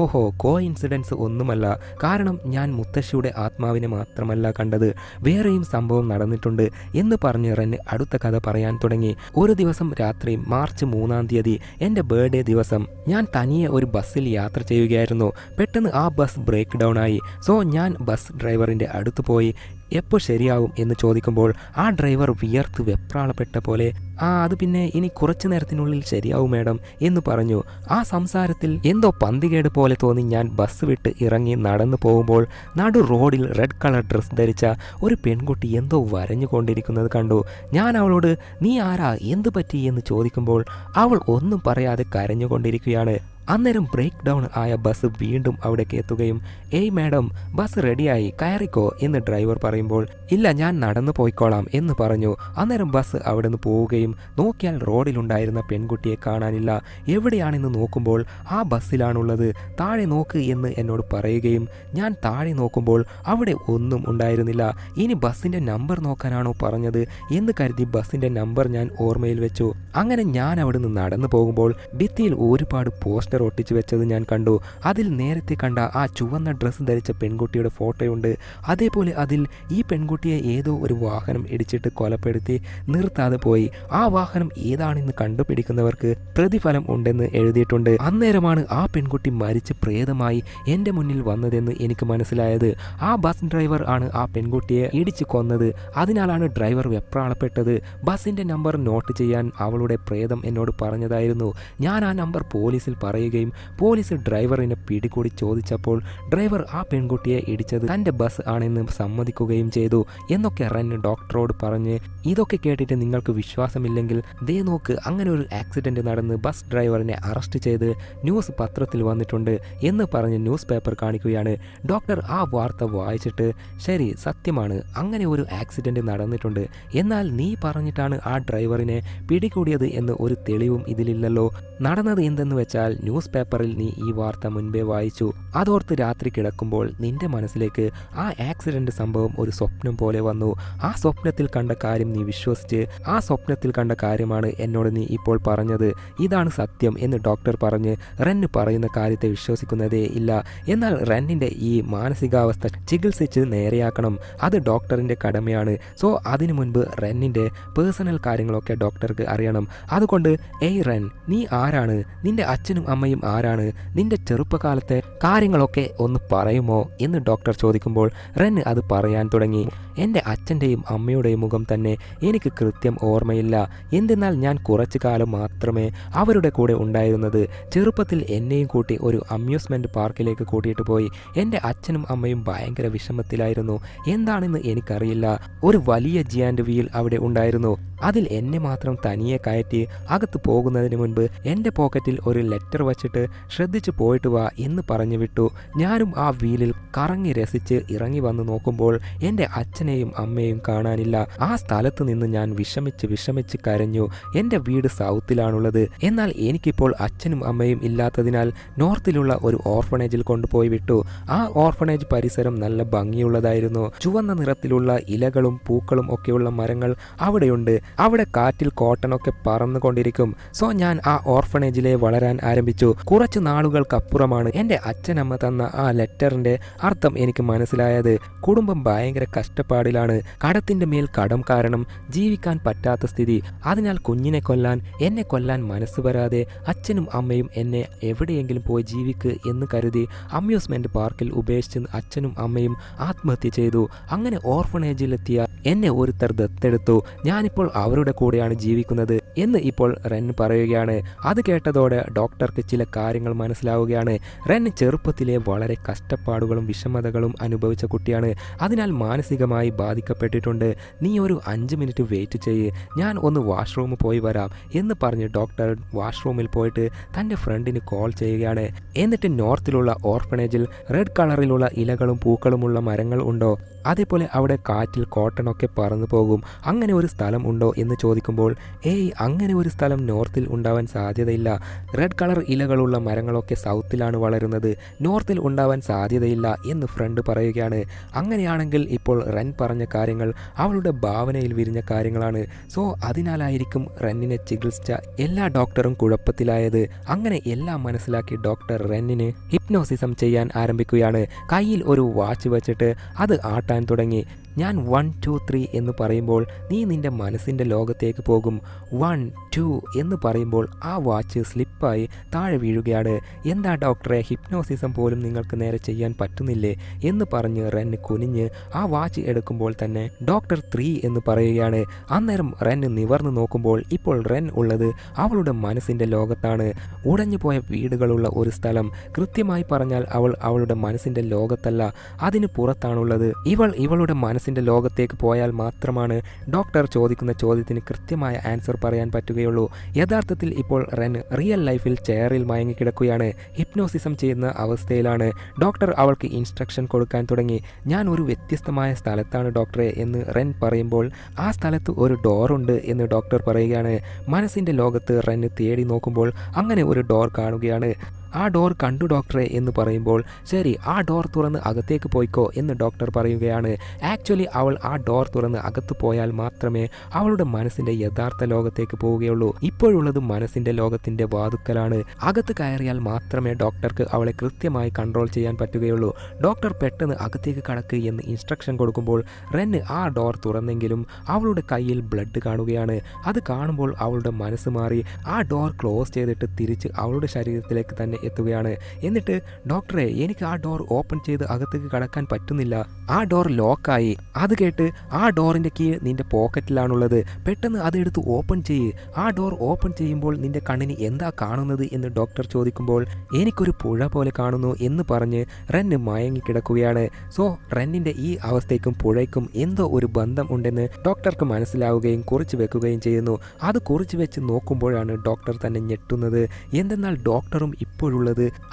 ഓഹോ, കോയിൻസിഡൻസ് ഒന്നുമല്ല, കാരണം ഞാൻ മുത്തശ്ശിയുടെ ആത്മാവിനെ മാത്രമല്ല കണ്ടത്, വേറെയും സംഭവം നടന്നിട്ടുണ്ട് എന്ന് പറഞ്ഞ് റെന്ന് അടുത്ത കഥ പറയാൻ തുടങ്ങി. ഒരു ദിവസം രാത്രി മാർച്ച് 3-ാം തീയതി എൻ്റെ ബർത്ത്ഡേ ദിവസം ഞാൻ തനിയെ ഒരു ബസ്സിൽ യാത്ര ചെയ്യുകയായിരുന്നു. പെട്ടെന്ന് ആ ബസ് ബ്രേക്ക് ഡൗൺ ആയി. സോ ഞാൻ ബസ് ഡ്രൈവറിൻ്റെ അടുത്ത് പോയി എപ്പോൾ ശരിയാവും എന്ന് ചോദിക്കുമ്പോൾ ആ ഡ്രൈവർ വിയർത്ത് വെപ്രാളപ്പെട്ട പോലെ അത് പിന്നെ ഇനി കുറച്ചു നേരത്തിനുള്ളിൽ ശരിയാവും മാഡം എന്ന് പറഞ്ഞു. ആ സംസാരത്തിൽ എന്തോ പന്തികേട് പോലെ തോന്നി ഞാൻ ബസ് വിട്ട് ഇറങ്ങി നടന്നു പോകുമ്പോൾ നടു റോഡിൽ റെഡ് കളർ ഡ്രസ്സ് ധരിച്ച ഒരു പെൺകുട്ടി എന്തോ വരഞ്ഞുകൊണ്ടിരിക്കുന്നത് കണ്ടു. ഞാൻ അവളോട് നീ ആരാ, എന്ത് പറ്റി എന്ന് ചോദിക്കുമ്പോൾ അവൾ ഒന്നും പറയാതെ കരഞ്ഞുകൊണ്ടിരിക്കുകയാണ്. അന്നേരം ബ്രേക്ക് ഡൗൺ ആയ ബസ് വീണ്ടും അവിടേക്ക് എത്തുകയും ഏയ് മാഡം ബസ് റെഡിയായി കയറിക്കോ എന്ന് ഡ്രൈവർ പറയുമ്പോൾ ഇല്ല ഞാൻ നടന്നു പോയിക്കോളാം എന്ന് പറഞ്ഞു. അന്നേരം ബസ് അവിടെ നിന്ന് പോവുകയും നോക്കിയാൽ റോഡിലുണ്ടായിരുന്ന പെൺകുട്ടിയെ കാണാനില്ല. എവിടെയാണെന്ന് നോക്കുമ്പോൾ ആ ബസ്സിലാണുള്ളത്, താഴെ നോക്ക് എന്ന് എന്നോട് പറയുകയും ഞാൻ താഴെ നോക്കുമ്പോൾ അവിടെ ഒന്നും ഉണ്ടായിരുന്നില്ല. ഇനി ബസ്സിൻ്റെ നമ്പർ നോക്കാനാണോ പറഞ്ഞത് എന്ന് കരുതി ബസ്സിൻ്റെ നമ്പർ ഞാൻ ഓർമ്മയിൽ വെച്ചു. അങ്ങനെ ഞാൻ അവിടെ നിന്ന് നടന്നു പോകുമ്പോൾ ഭിത്തിയിൽ ഒരുപാട് പോസ്റ്റർ ഒട്ടിച്ചു വെച്ചത് ഞാൻ കണ്ടു. അതിൽ നേരത്തെ കണ്ട ആ ചുവന്ന ഡ്രസ്സ് ധരിച്ച പെൺകുട്ടിയുടെ ഫോട്ടോയുണ്ട്. അതേപോലെ അതിൽ ഈ പെൺകുട്ടിയെ ഏതോ ഒരു വാഹനം ഇടിച്ചിട്ട് കൊലപ്പെടുത്തി നിർത്താതെ പോയി. ആ വാഹനം ഏതാണെന്ന് കണ്ടുപിടിക്കുന്നവർക്ക് പ്രതിഫലം ഉണ്ടെന്ന് എഴുതിയിട്ടുണ്ട്. അന്നേരമാണ് ആ പെൺകുട്ടി മരിച്ച് പ്രേതമായി എൻ്റെ മുന്നിൽ വന്നതെന്ന് എനിക്ക് മനസ്സിലായത്. ആ ബസ് ഡ്രൈവർ ആണ് ആ പെൺകുട്ടിയെ ഇടിച്ചു കൊന്നത്. അതിനാലാണ് ഡ്രൈവർ വെപ്രാളപ്പെട്ടത്. ബസ്സിൻ്റെ നമ്പർ നോട്ട് ചെയ്യാൻ അവളുടെ പ്രേതം എന്നോട് പറഞ്ഞതായിരുന്നു. ഞാൻ ആ നമ്പർ പോലീസിൽ പറയുകയും പോലീസ് ഡ്രൈവറിനെ പിടികൂടി ചോദിച്ചപ്പോൾ ഡ്രൈവർ ആ പെൺകുട്ടിയെ ഇടിച്ചത് തൻ്റെ ബസ് ആണെന്ന് സമ്മതിക്കുകയും ചെയ്തു എന്നൊക്കെ റെൻ ഡോക്ടറോട് പറഞ്ഞ് ഇതൊക്കെ കേട്ടിട്ട് നിങ്ങൾക്ക് വിശ്വാസമില്ലെങ്കിൽ ദേ നോക്ക്, അങ്ങനെ ഒരു ആക്സിഡൻറ്റ് നടന്ന് ബസ് ഡ്രൈവറിനെ അറസ്റ്റ് ചെയ്ത് ന്യൂസ് പത്രത്തിൽ വന്നിട്ടുണ്ട് എന്ന് പറഞ്ഞ് ന്യൂസ് പേപ്പർ കാണിക്കുകയാണ്. ഡോക്ടർ ആ വാർത്ത വായിച്ചിട്ട് ശരി സത്യമാണ്, അങ്ങനെ ഒരു ആക്സിഡൻറ്റ് നടന്നിട്ടുണ്ട്. എന്നാൽ നീ പറഞ്ഞിട്ടാണ് ആ ഡ്രൈവറിനെ പിടികൂടിയത് എന്ന് ഒരു തെളിവും ഇതിലില്ലല്ലോ. നടന്നത് എന്തെന്ന് വെച്ചാൽ ന്യൂസ് പേപ്പറിൽ നീ ഈ വാർത്ത മുൻപേ വായിച്ചു. അതോർത്ത് രാത്രി കിടക്കുമ്പോൾ നിന്റെ മനസ്സിലേക്ക് ആ ആക്സിഡന്റ് സംഭവം ഒരു സ്വപ്നം പോലെ വന്നു. ആ സ്വപ്നത്തിൽ കണ്ട കാര്യം നീ വിശ്വസിച്ച് ആ സ്വപ്നത്തിൽ കണ്ട കാര്യമാണ് എന്നോട് നീ ഇപ്പോൾ പറഞ്ഞത്. ഇതാണ് സത്യം എന്ന് ഡോക്ടർ പറഞ്ഞ് റെന്ന് പറയുന്ന കാര്യത്തെ വിശ്വസിക്കുന്നതേ ഇല്ല. എന്നാൽ റെന്നിൻ്റെ ഈ മാനസികാവസ്ഥ ചികിത്സിച്ച് നേരെയാക്കണം, അത് ഡോക്ടറിൻ്റെ കടമയാണ്. സോ അതിനു മുൻപ് റെന്നിൻ്റെ പേഴ്സണൽ കാര്യങ്ങളൊക്കെ ഡോക്ടർക്ക് അറിയണം. അതുകൊണ്ട് ഏയ് റെൻ, നീ ആരാണ്, നിന്റെ അച്ഛനും അമ്മയും ആരാണ്, നിന്റെ ചെറുപ്പകാലത്തെ കാര്യങ്ങളൊക്കെ ഒന്ന് പറയുമോ എന്ന് ഡോക്ടർ ചോദിക്കുമ്പോൾ റെന്ന് അത് പറയാൻ തുടങ്ങി. എൻ്റെ അച്ഛൻ്റെയും അമ്മയുടെയും മുഖം തന്നെ എനിക്ക് കൃത്യം ഓർമ്മയില്ല. എന്തെന്നാൽ ഞാൻ കുറച്ചു കാലം മാത്രമേ അവരുടെ കൂടെ ഉണ്ടായിരുന്നത്. ചെറുപ്പത്തിൽ എന്നെയും കൂട്ടി ഒരു അമ്യൂസ്മെൻറ്റ് പാർക്കിലേക്ക് കൂട്ടിയിട്ട് പോയി. എൻ്റെ അച്ഛനും അമ്മയും ഭയങ്കര വിഷമത്തിലായിരുന്നു. എന്താണെന്ന് എനിക്കറിയില്ല. ഒരു വലിയ ജിയാൻഡ് വീൽ അവിടെ ഉണ്ടായിരുന്നു. അതിൽ എന്നെ മാത്രം തനിയെ കയറ്റി അകത്ത് പോകുന്നതിന് മുൻപ് എൻ്റെ പോക്കറ്റിൽ ഒരു ലെറ്റർ വച്ചിട്ട് ശ്രദ്ധിച്ചു പോയിട്ട് വാ എന്ന് പറഞ്ഞു വിട്ടു. ഞാനും ആ വീലിൽ കറങ്ങി രസിച്ച് ഇറങ്ങി വന്ന് നോക്കുമ്പോൾ എൻ്റെ അച്ഛനെയും അമ്മയും കാണാനില്ല. ആ സ്ഥലത്ത് നിന്ന് ഞാൻ വിഷമിച്ച് കരഞ്ഞു. എൻ്റെ വീട് സൗത്തിലാണുള്ളത്. എന്നാൽ എനിക്കിപ്പോൾ അച്ഛനും അമ്മയും ഇല്ലാത്തതിനാൽ നോർത്തിലുള്ള ഒരു ഓർഫണേജിൽ കൊണ്ടുപോയി വിട്ടു. ആ ഓർഫണേജ് പരിസരം നല്ല ഭംഗിയുള്ളതായിരുന്നു. ചുവന്ന നിറത്തിലുള്ള ഇലകളും പൂക്കളും ഒക്കെയുള്ള മരങ്ങൾ അവിടെയുണ്ട്. അവിടെ കാറ്റിൽ കോട്ടനൊക്കെ പറന്നുകൊണ്ടിരിക്കും. സോ ഞാൻ ആ ഓർഫണേജിലെ വളരാൻ ആരംഭിച്ചു. കുറച്ച് നാളുകൾക്കപ്പുറമാണ് എൻ്റെ അച്ഛനമ്മ തന്ന ആ ലെറ്ററിൻ്റെ അർത്ഥം എനിക്ക് മനസ്സിലായത്. കുടുംബം ഭയങ്കര കഷ്ടപ്പാടിലാണ്. കടത്തിൻ്റെ മേൽ കടം കാരണം ജീവിക്കാൻ പറ്റാത്ത സ്ഥിതി. അതിനാൽ കുഞ്ഞിനെ കൊല്ലാൻ, എന്നെ കൊല്ലാൻ മനസ്സ് വരാതെ അച്ഛനും അമ്മയും എന്നെ എവിടെയെങ്കിലും പോയി ജീവിക്ക് എന്ന് കരുതി അമ്യൂസ്മെൻറ്റ് പാർക്കിൽ ഉപേക്ഷിച്ച് അച്ഛനും അമ്മയും ആത്മഹത്യ ചെയ്തു. അങ്ങനെ ഓർഫണേജിലെത്തിയ എന്നെ ഒരുത്തർ ദത്തെടുത്തു. ഞാനിപ്പോൾ അവരുടെ കൂടെയാണ് ജീവിക്കുന്നത് എന്ന് ഇപ്പോൾ റെൻ പറയുകയാണ്. അത് കേട്ടതോടെ ഡോക്ടർക്ക് ചില കാര്യങ്ങൾ മനസ്സിലാവുകയാണ്. റെൻ ചെറുപ്പത്തിലെ വളരെ കഷ്ടപ്പാടുകളും വിഷമതകളും അനുഭവിച്ച കുട്ടിയാണ്. അതിനാൽ മാനസികമായി ബാധിക്കപ്പെട്ടിട്ടുണ്ട്. നീ ഒരു 5 മിനിറ്റ് വെയിറ്റ് ചെയ്യ്, ഞാൻ ഒന്ന് വാഷ്റൂമിൽ പോയി വരാം എന്ന് പറഞ്ഞ് ഡോക്ടർ വാഷ്റൂമിൽ പോയിട്ട് തൻ്റെ ഫ്രണ്ടിന് കോൾ ചെയ്യുകയാണ്. എന്നിട്ട് നോർത്തിലുള്ള ഓർഫണേജിൽ റെഡ് കളറിലുള്ള ഇലകളും പൂക്കളുമുള്ള മരങ്ങൾ ഉണ്ടോ, അതേപോലെ അവിടെ കാറ്റിൽ കോട്ടണൊക്കെ പറന്നു പോകും, അങ്ങനെ ഒരു സ്ഥലം ഉണ്ടോ എന്ന് ചോദിക്കുമ്പോൾ ഏയ് അങ്ങനെ ഒരു സ്ഥലം നോർത്തിൽ ഉണ്ടാവാൻ സാധ്യതയില്ല. റെഡ് കളർ ഇലകളുള്ള മരങ്ങളൊക്കെ സൗത്തിലാണ് വളരുന്നത്, നോർത്തിൽ ഉണ്ടാവാൻ സാധ്യതയില്ല എന്ന് ഫ്രണ്ട് പറയുകയാണ്. അങ്ങനെയാണെങ്കിൽ ഇപ്പോൾ റെൻ പറഞ്ഞ കാര്യങ്ങൾ അവളുടെ ഭാവനയിൽ വിരിഞ്ഞ കാര്യങ്ങളാണ്. സോ അതിനാലായിരിക്കും റെന്നിനെ ചികിത്സിച്ച എല്ലാ ഡോക്ടറും കുഴപ്പത്തിലായത്. അങ്ങനെ എല്ലാം മനസ്സിലാക്കി ഡോക്ടർ റെന്നിന് ഹിപ്നോസിസം ചെയ്യാൻ ആരംഭിക്കുകയാണ്. കയ്യിൽ ഒരു വാച്ച് വെച്ചിട്ട് അത് ആട്ടാൻ തുടങ്ങി. ഞാൻ 1 2 3 എന്ന് പറയുമ്പോൾ നീ നിൻ്റെ മനസ്സിൻ്റെ ലോകത്തേക്ക് പോകും. 1 2 എന്ന് പറയുമ്പോൾ ആ വാച്ച് സ്ലിപ്പായി താഴെ വീഴുകയാണ്. എന്താ ഡോക്ടറെ, ഹിപ്നോസിസം പോലും നിങ്ങൾക്ക് നേരെ ചെയ്യാൻ പറ്റുന്നില്ലേ എന്ന് പറഞ്ഞ് റെൻ കുനിഞ്ഞ് ആ വാച്ച് എടുക്കുമ്പോൾ തന്നെ ഡോക്ടർ 3 എന്ന് പറയുകയാണ്. അന്നേരം റെൻ നിവർന്ന് നോക്കുമ്പോൾ ഇപ്പോൾ റെൻ ഉള്ളത് അവളുടെ മനസ്സിൻ്റെ ലോകത്താണ്. ഉടഞ്ഞു പോയ വീടുകളുള്ള ഒരു സ്ഥലം. കൃത്യമായി പറഞ്ഞാൽ അവൾ അവളുടെ മനസ്സിൻ്റെ ലോകത്തല്ല, അതിന് പുറത്താണുള്ളത്. ഇവളുടെ മനസ്സിൻ്റെ ലോകത്തേക്ക് പോയാൽ മാത്രമാണ് ഡോക്ടർ ചോദിക്കുന്ന ചോദ്യത്തിന് കൃത്യമായ ആൻസർ പറയാൻ പറ്റുകയുള്ളൂ. യഥാർത്ഥത്തിൽ ഇപ്പോൾ റെൻ റിയൽ ലൈഫിൽ ചെയറിൽ മയങ്ങിക്കിടക്കുകയാണ്, ഹിപ്നോസിസം ചെയ്യുന്ന അവസ്ഥയിലാണ്. ഡോക്ടർ അവൾക്ക് ഇൻസ്ട്രക്ഷൻ കൊടുക്കാൻ തുടങ്ങി. ഞാൻ ഒരു വ്യത്യസ്തമായ സ്ഥലത്താണ് ഡോക്ടറെ എന്ന് റെൻ പറയുമ്പോൾ ആ സ്ഥലത്ത് ഒരു ഡോറുണ്ട് എന്ന് ഡോക്ടർ പറയുകയാണ്. മനസ്സിൻ്റെ ലോകത്ത് റെൻ തേടി നോക്കുമ്പോൾ അങ്ങനെ ഒരു ഡോർ കാണുകയാണ്. ആ ഡോർ കണ്ടു ഡോക്ടറെ എന്ന് പറയുമ്പോൾ ശരി, ആ ഡോർ തുറന്ന് അകത്തേക്ക് പോയിക്കോ എന്ന് ഡോക്ടർ പറയുകയാണ്. ആക്ച്വലി അവൾ ആ ഡോർ തുറന്ന് അകത്ത് പോയാൽ മാത്രമേ അവളുടെ മനസ്സിൻ്റെ യഥാർത്ഥ ലോകത്തേക്ക് പോവുകയുള്ളൂ. ഇപ്പോഴുള്ളത് മനസ്സിൻ്റെ ലോകത്തിൻ്റെ വാതുക്കലാണ്. അകത്ത് കയറിയാൽ മാത്രമേ ഡോക്ടർക്ക് അവളെ കൃത്യമായി കൺട്രോൾ ചെയ്യാൻ പറ്റുകയുള്ളൂ. ഡോക്ടർ പെട്ടെന്ന് അകത്തേക്ക് കടക്ക് എന്ന് ഇൻസ്ട്രക്ഷൻ കൊടുക്കുമ്പോൾ റെൻ ആ ഡോർ തുറന്നെങ്കിലും അവളുടെ കയ്യിൽ ബ്ലഡ് കാണുകയാണ്. അത് കാണുമ്പോൾ അവളുടെ മനസ്സ് മാറി ആ ഡോർ ക്ലോസ് ചെയ്തിട്ട് തിരിച്ച് അവളുടെ ശരീരത്തിലേക്ക് തന്നെ എത്തുകയാണ്. എന്നിട്ട് ഡോക്ടറെ, എനിക്ക് ആ ഡോർ ഓപ്പൺ ചെയ്ത് അകത്തേക്ക് കടക്കാൻ പറ്റുന്നില്ല, ആ ഡോർ ലോക്കായി. അത് കേട്ട് ആ ഡോറിൻ്റെ കീ നിന്റെ പോക്കറ്റിലാണുള്ളത്, പെട്ടെന്ന് അതെടുത്ത് ഓപ്പൺ ചെയ്യ്. ആ ഡോർ ഓപ്പൺ ചെയ്യുമ്പോൾ നിന്റെ കണ്ണിന് എന്താ കാണുന്നത് എന്ന് ഡോക്ടർ ചോദിക്കുമ്പോൾ എനിക്കൊരു പുഴ പോലെ കാണുന്നു എന്ന് പറഞ്ഞ് റെൻ മയങ്ങിക്കിടക്കുകയാണ്. സോ റെന്നിൻ്റെ ഈ അവസ്ഥയ്ക്കും പുഴയ്ക്കും എന്തോ ഒരു ബന്ധം ഉണ്ടെന്ന് ഡോക്ടർക്ക് മനസ്സിലാവുകയും കുറിച്ച് വെക്കുകയും ചെയ്യുന്നു. അത് കുറിച്ച് വെച്ച് നോക്കുമ്പോഴാണ് ഡോക്ടർ തന്നെ ഞെട്ടുന്നത്. എന്തെന്നാൽ ഡോക്ടറും ഇപ്പോഴുള്ളത്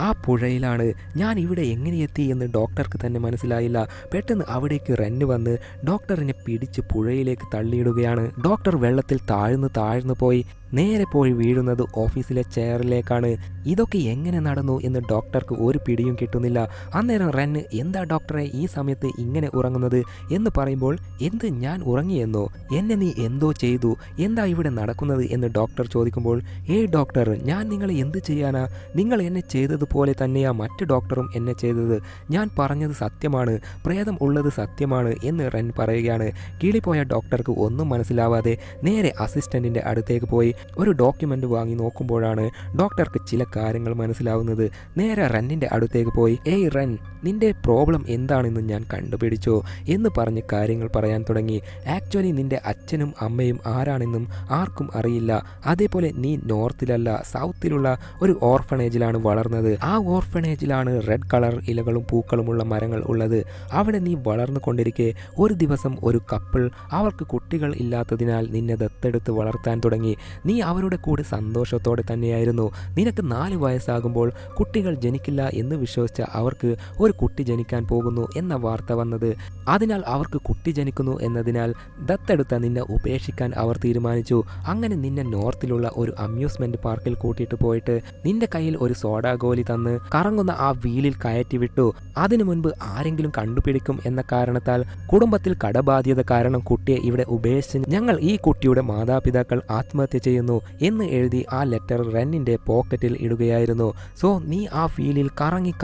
ആ പുഴയിലാണ്. ഞാൻ ഇവിടെ എങ്ങനെ എത്തി എന്ന് ഡോക്ടർക്ക് തന്നെ മനസ്സിലായില്ല. പെട്ടെന്ന് അവിടേക്ക് റെൻ വന്ന് ഡോക്ടറിനെ പിടിച്ച് പുഴയിലേക്ക് തള്ളിയിടുകയാണ്. ഡോക്ടർ വെള്ളത്തിൽ താഴ്ന്നു പോയി നേരെ പോയി വീഴുന്നത് ഓഫീസിലെ ചെയറിലേക്കാണ്. ഇതൊക്കെ എങ്ങനെ നടന്നു എന്ന് ഡോക്ടർക്ക് ഒരു പിടിയും കിട്ടുന്നില്ല. അന്നേരം റെൻ, എന്താ ഡോക്ടറെ ഈ സമയത്ത് ഇങ്ങനെ ഉറങ്ങുന്നത് എന്ന് പറയുമ്പോൾ എന്ത്, ഞാൻ ഉറങ്ങിയെന്നോ, എന്നെ നീ എന്തോ ചെയ്തു, എന്താ ഇവിടെ നടക്കുന്നത് എന്ന് ഡോക്ടർ ചോദിക്കുമ്പോൾ ഏയ് ഡോക്ടർ, ഞാൻ നിങ്ങളെ എന്ത് ചെയ്യാനാ, നിങ്ങൾ എന്നെ ചെയ്തതുപോലെ തന്നെയാ മറ്റു ഡോക്ടറും എന്നെ ചെയ്തത്, ഞാൻ പറഞ്ഞത് സത്യമാണ്, പ്രേതം ഉള്ളത് സത്യമാണ് എന്ന് റെൻ പറയുകയാണ്. കിളിപ്പോയ ഡോക്ടർക്ക് ഒന്നും മനസ്സിലാവാതെ നേരെ അസിസ്റ്റന്റിന്റെ അടുത്തേക്ക് പോയി ഒരു ഡോക്യുമെന്റ് വാങ്ങി നോക്കുമ്പോഴാണ് ഡോക്ടർക്ക് ചില കാര്യങ്ങൾ മനസ്സിലാവുന്നത്. നേരെ റെന്നിന്റെ അടുത്തേക്ക് പോയി ഏയ് റെൻ, നിന്റെ പ്രോബ്ലം എന്താണെന്ന് ഞാൻ കണ്ടുപിടിച്ചോ എന്ന് പറഞ്ഞ് കാര്യങ്ങൾ പറയാൻ തുടങ്ങി. ആക്ച്വലി നിന്റെ അച്ഛനും അമ്മയും ആരാണെന്നും ആർക്കും അറിയില്ല. അതേപോലെ നീ നോർത്തിലല്ല സൗത്തിലുള്ള ഒരു ഓർഫണേജിലാണ് വളർന്നത്. ആ ഓർഫണേജിലാണ് റെഡ് കളർ ഇലകളും പൂക്കളുമുള്ള മരങ്ങൾ ഉള്ളത്. അവിടെ നീ വളർന്നു കൊണ്ടിരിക്കെ ഒരു ദിവസം ഒരു കപ്പിൾ അവർക്ക് കുട്ടികൾ ഇല്ലാത്തതിനാൽ നിന്നെ ദത്തെടുത്ത് വളർത്താൻ തുടങ്ങി. നീ അവരുടെ കൂടെ സന്തോഷത്തോടെ തന്നെയായിരുന്നു. നിനക്ക് 4 വയസ്സാകുമ്പോൾ കുട്ടികൾ ജനിക്കില്ല എന്ന് വിശ്വസിച്ച അവർക്ക് ഒരു കുട്ടി ജനിക്കാൻ പോകുന്നു എന്ന വാർത്ത വന്നത്. അതിനാൽ അവർക്ക് കുട്ടി ജനിക്കുന്നു എന്നതിനാൽ ദത്തെടുത്ത നിന്നെ ഉപേക്ഷിക്കാൻ അവർ തീരുമാനിച്ചു. അങ്ങനെ നിന്നെ നോർത്തിലുള്ള ഒരു അമ്യൂസ്മെന്റ് പാർക്കിൽ കൂട്ടിയിട്ട് പോയിട്ട് നിന്റെ കയ്യിൽ ഒരു സോഡാ ഗോലി തന്ന് കറങ്ങുന്ന ആ വീലിൽ കയറ്റി വിട്ടു. അതിനു മുൻപ് ആരെങ്കിലും കണ്ടുപിടിക്കും എന്ന കാരണത്താൽ കുടുംബത്തിൽ കടബാധ്യത കാരണം കുട്ടിയെ ഇവിടെ ഉപേക്ഷിച്ച് ഞങ്ങൾ ഈ കുട്ടിയുടെ മാതാപിതാക്കൾ ആത്മഹത്യ ചെയ്യുന്നു എന്ന് എഴുതി ആ ലെറ്റർ റെന്നിന്റെ പോക്കറ്റിൽ ഇടുകയായിരുന്നു. സോ നീ ആ വീലിൽ കറങ്ങി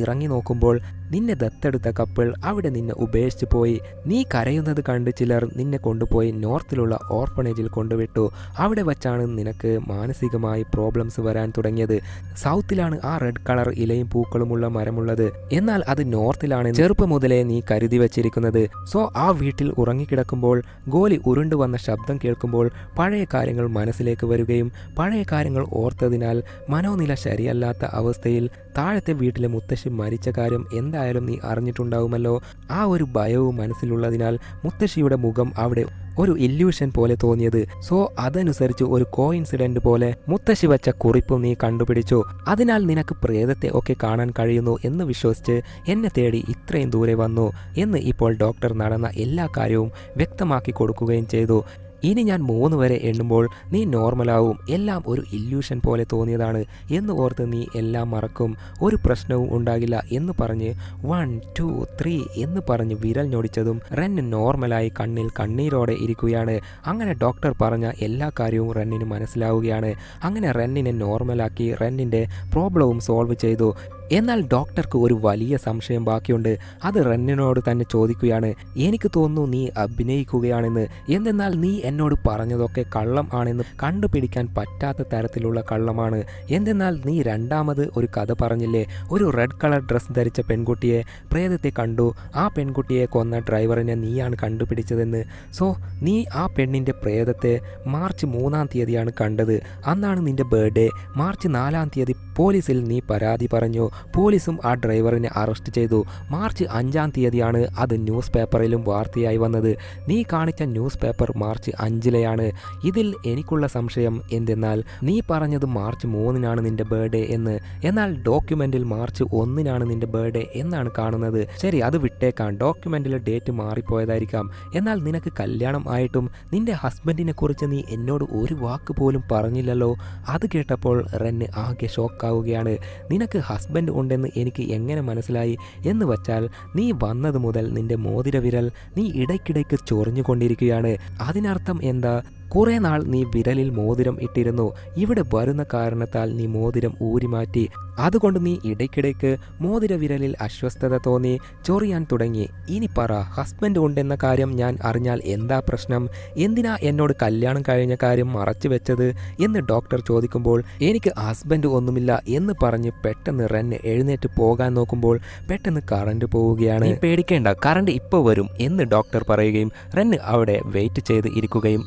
ഇറങ്ങി നോക്കുമ്പോൾ നിന്നെ ദത്തെടുത്ത കപ്പിൾ അവിടെ നിന്നെ ഉപേക്ഷിച്ച് പോയി. നീ കരയുന്നത് കണ്ട് ചിലർ നിന്നെ കൊണ്ടുപോയി നോർത്തിലുള്ള ഓർഫണേജിൽ കൊണ്ടുവിട്ടു. അവിടെ വച്ചാണ് നിനക്ക് മാനസികമായി പ്രോബ്ലംസ് വരാൻ തുടങ്ങിയത്. സൗത്തിലാണ് ആ റെഡ് കളർ ഇലയും പൂക്കളുമുള്ള മരമുള്ളത്, എന്നാൽ അത് നോർത്തിലാണ് ചെറുപ്പം മുതലേ നീ കരുതി വച്ചിരിക്കുന്നത്. സോ ആ വീട്ടിൽ ഉറങ്ങിക്കിടക്കുമ്പോൾ ഗോലി ഉരുണ്ടു വന്ന ശബ്ദം കേൾക്കുമ്പോൾ പഴയ കാര്യങ്ങൾ മനസ്സിലേക്ക് വരികയും പഴയ കാര്യങ്ങൾ ഓർത്തതിനാൽ മനോനില ശരിയല്ലാത്ത അവസ്ഥയിൽ താഴത്തെ വീട്ടിലെ മുത്തശ്ശി മരിച്ച കാര്യം എന്തായാലും നീ അറിഞ്ഞിട്ടുണ്ടാവുമല്ലോ. ആ ഒരു ഭയവും മനസ്സിലുള്ളതിനാൽ മുത്തശ്ശിയുടെ മുഖം അവിടെ ഒരു ഇല്യൂഷൻ പോലെ തോന്നിയത്. സോ അതനുസരിച്ച് ഒരു കോയിൻസിഡന്റ് പോലെ മുത്തശ്ശി വച്ച കുറിപ്പും നീ കണ്ടുപിടിച്ചു. അതിനാൽ നിനക്ക് പ്രേതത്തെ ഒക്കെ കാണാൻ കഴിയുന്നു എന്ന് വിശ്വസിച്ച് എന്നെ തേടി ഇത്രയും ദൂരെ വന്നു എന്ന് ഇപ്പോൾ ഡോക്ടർ നടന്ന എല്ലാ കാര്യവും വ്യക്തമാക്കി കൊടുക്കുകയും ചെയ്തു. ഇനി ഞാൻ 3 വരെ എണ്ണുമ്പോൾ നീ നോർമലാവും, എല്ലാം ഒരു ഇല്യൂഷൻ പോലെ തോന്നിയതാണ് എന്ന് ഓർത്ത് നീ എല്ലാം മറക്കും, ഒരു പ്രശ്നവും ഉണ്ടാകില്ല എന്ന് പറഞ്ഞ് 1 2 3 എന്ന് പറഞ്ഞ് വിരൽ ഞൊടിച്ചതും റെൻ നോർമലായി കണ്ണിൽ കണ്ണീരോടെ ഇരിക്കുകയാണ്. അങ്ങനെ ഡോക്ടർ പറഞ്ഞ എല്ലാ കാര്യവും റെന്നിന് മനസ്സിലാവുകയാണ്. അങ്ങനെ റെന്നിനെ നോർമലാക്കി റെന്നിൻ്റെ പ്രോബ്ലവും സോൾവ് ചെയ്തു. എന്നാൽ ഡോക്ടർക്ക് ഒരു വലിയ സംശയം ബാക്കിയുണ്ട്. അത് റെന്നിനോട് തന്നെ ചോദിക്കുകയാണ്. എനിക്ക് തോന്നുന്നു നീ അഭിനയിക്കുകയാണെന്ന്. എന്തെന്നാൽ നീ എന്നോട് പറഞ്ഞതൊക്കെ കള്ളം ആണെന്ന് കണ്ടുപിടിക്കാൻ പറ്റാത്ത തരത്തിലുള്ള കള്ളമാണ്. എന്തെന്നാൽ നീ രണ്ടാമത് ഒരു കഥ പറഞ്ഞില്ലേ, ഒരു റെഡ് കളർ ഡ്രസ്സ് ധരിച്ച പെൺകുട്ടിയെ പ്രേതത്തെ കണ്ടു, ആ പെൺകുട്ടിയെ കൊന്ന ഡ്രൈവറിനെ നീയാണ് കണ്ടുപിടിച്ചതെന്ന്. സോ നീ ആ പെണ്ണിൻ്റെ പ്രേതത്തെ മാർച്ച് 3-ാം തീയതിയാണ് കണ്ടത്. അന്നാണ് നിന്റെ ബർത്ത്ഡേ. മാർച്ച് 4-ാം തീയതി പോലീസിൽ നീ പരാതി പറഞ്ഞു. പോലീസും ആ ഡ്രൈവറിനെ അറസ്റ്റ് ചെയ്തു. മാർച്ച് 5-ാം തീയതിയാണ് അത് ന്യൂസ് പേപ്പറിലും വാർത്തയായി വന്നത്. നീ കാണിച്ച ന്യൂസ് പേപ്പർ മാർച്ച് 5-ലെയാണ്. ഇതിൽ എനിക്കുള്ള സംശയം എന്തെന്നാൽ നീ പറഞ്ഞത് മാർച്ച് 3-നാണ് നിന്റെ ബർത്ത്ഡേ എന്ന്. എന്നാൽ ഡോക്യുമെന്റിൽ മാർച്ച് 1-നാണ് നിന്റെ ബർത്ത്ഡേ എന്നാണ് കാണുന്നത്. ശരി, അത് വിട്ടേക്കാം, ഡോക്യുമെന്റിലെ ഡേറ്റ് മാറിപ്പോയതായിരിക്കാം. എന്നാൽ നിനക്ക് കല്യാണം ആയിട്ടും നിന്റെ ഹസ്ബൻഡിനെ കുറിച്ച് നീ എന്നോട് ഒരു വാക്ക് പോലും പറഞ്ഞില്ലല്ലോ. അത് കേട്ടപ്പോൾ റെന്ന് ആകെ ഷോക്കാവുകയാണ്. നിനക്ക് ഹസ്ബൻഡ് ഉണ്ടെന്ന് എനിക്ക് എങ്ങനെ മനസ്സിലായി എന്ന് വച്ചാൽ നീ വന്നത് മുതൽ നിന്റെ മോതിരവിരൽ നീ ഇടയ്ക്കിടയ്ക്ക് ചൊറിഞ്ഞുകൊണ്ടിരിക്കുകയാണ്. അതിനർത്ഥം എന്താ? കുറേ നാൾ നീ വിരലിൽ മോതിരം ഇട്ടിരുന്നു. ഇവിടെ വരുന്ന കാരണത്താൽ നീ മോതിരം ഊരിമാറ്റി. അതുകൊണ്ട് നീ ഇടയ്ക്കിടയ്ക്ക് മോതിര വിരലിൽ അസ്വസ്ഥത തോന്നി, ചൊറിയാൻ തുടങ്ങി. ഇനി പറ, ഹസ്ബൻഡ് ഉണ്ടെന്ന കാര്യം ഞാൻ അറിഞ്ഞാൽ എന്താ പ്രശ്നം? എന്തിനാ എന്നോട് കല്യാണം കഴിഞ്ഞ കാര്യം മറച്ചു വെച്ചത് എന്ന് ഡോക്ടർ ചോദിക്കുമ്പോൾ എനിക്ക് ഹസ്ബൻഡ് ഒന്നുമില്ല എന്ന് പറഞ്ഞ് പെട്ടെന്ന് റെന്ന് എഴുന്നേറ്റ് പോകാൻ നോക്കുമ്പോൾ പെട്ടെന്ന് കറണ്ട് പോവുകയാണ്. പേടിക്കേണ്ട, കറണ്ട് ഇപ്പോൾ വരും എന്ന് ഡോക്ടർ പറയുകയും റെന്ന് അവിടെ വെയിറ്റ് ചെയ്ത് ഇരിക്കുകയും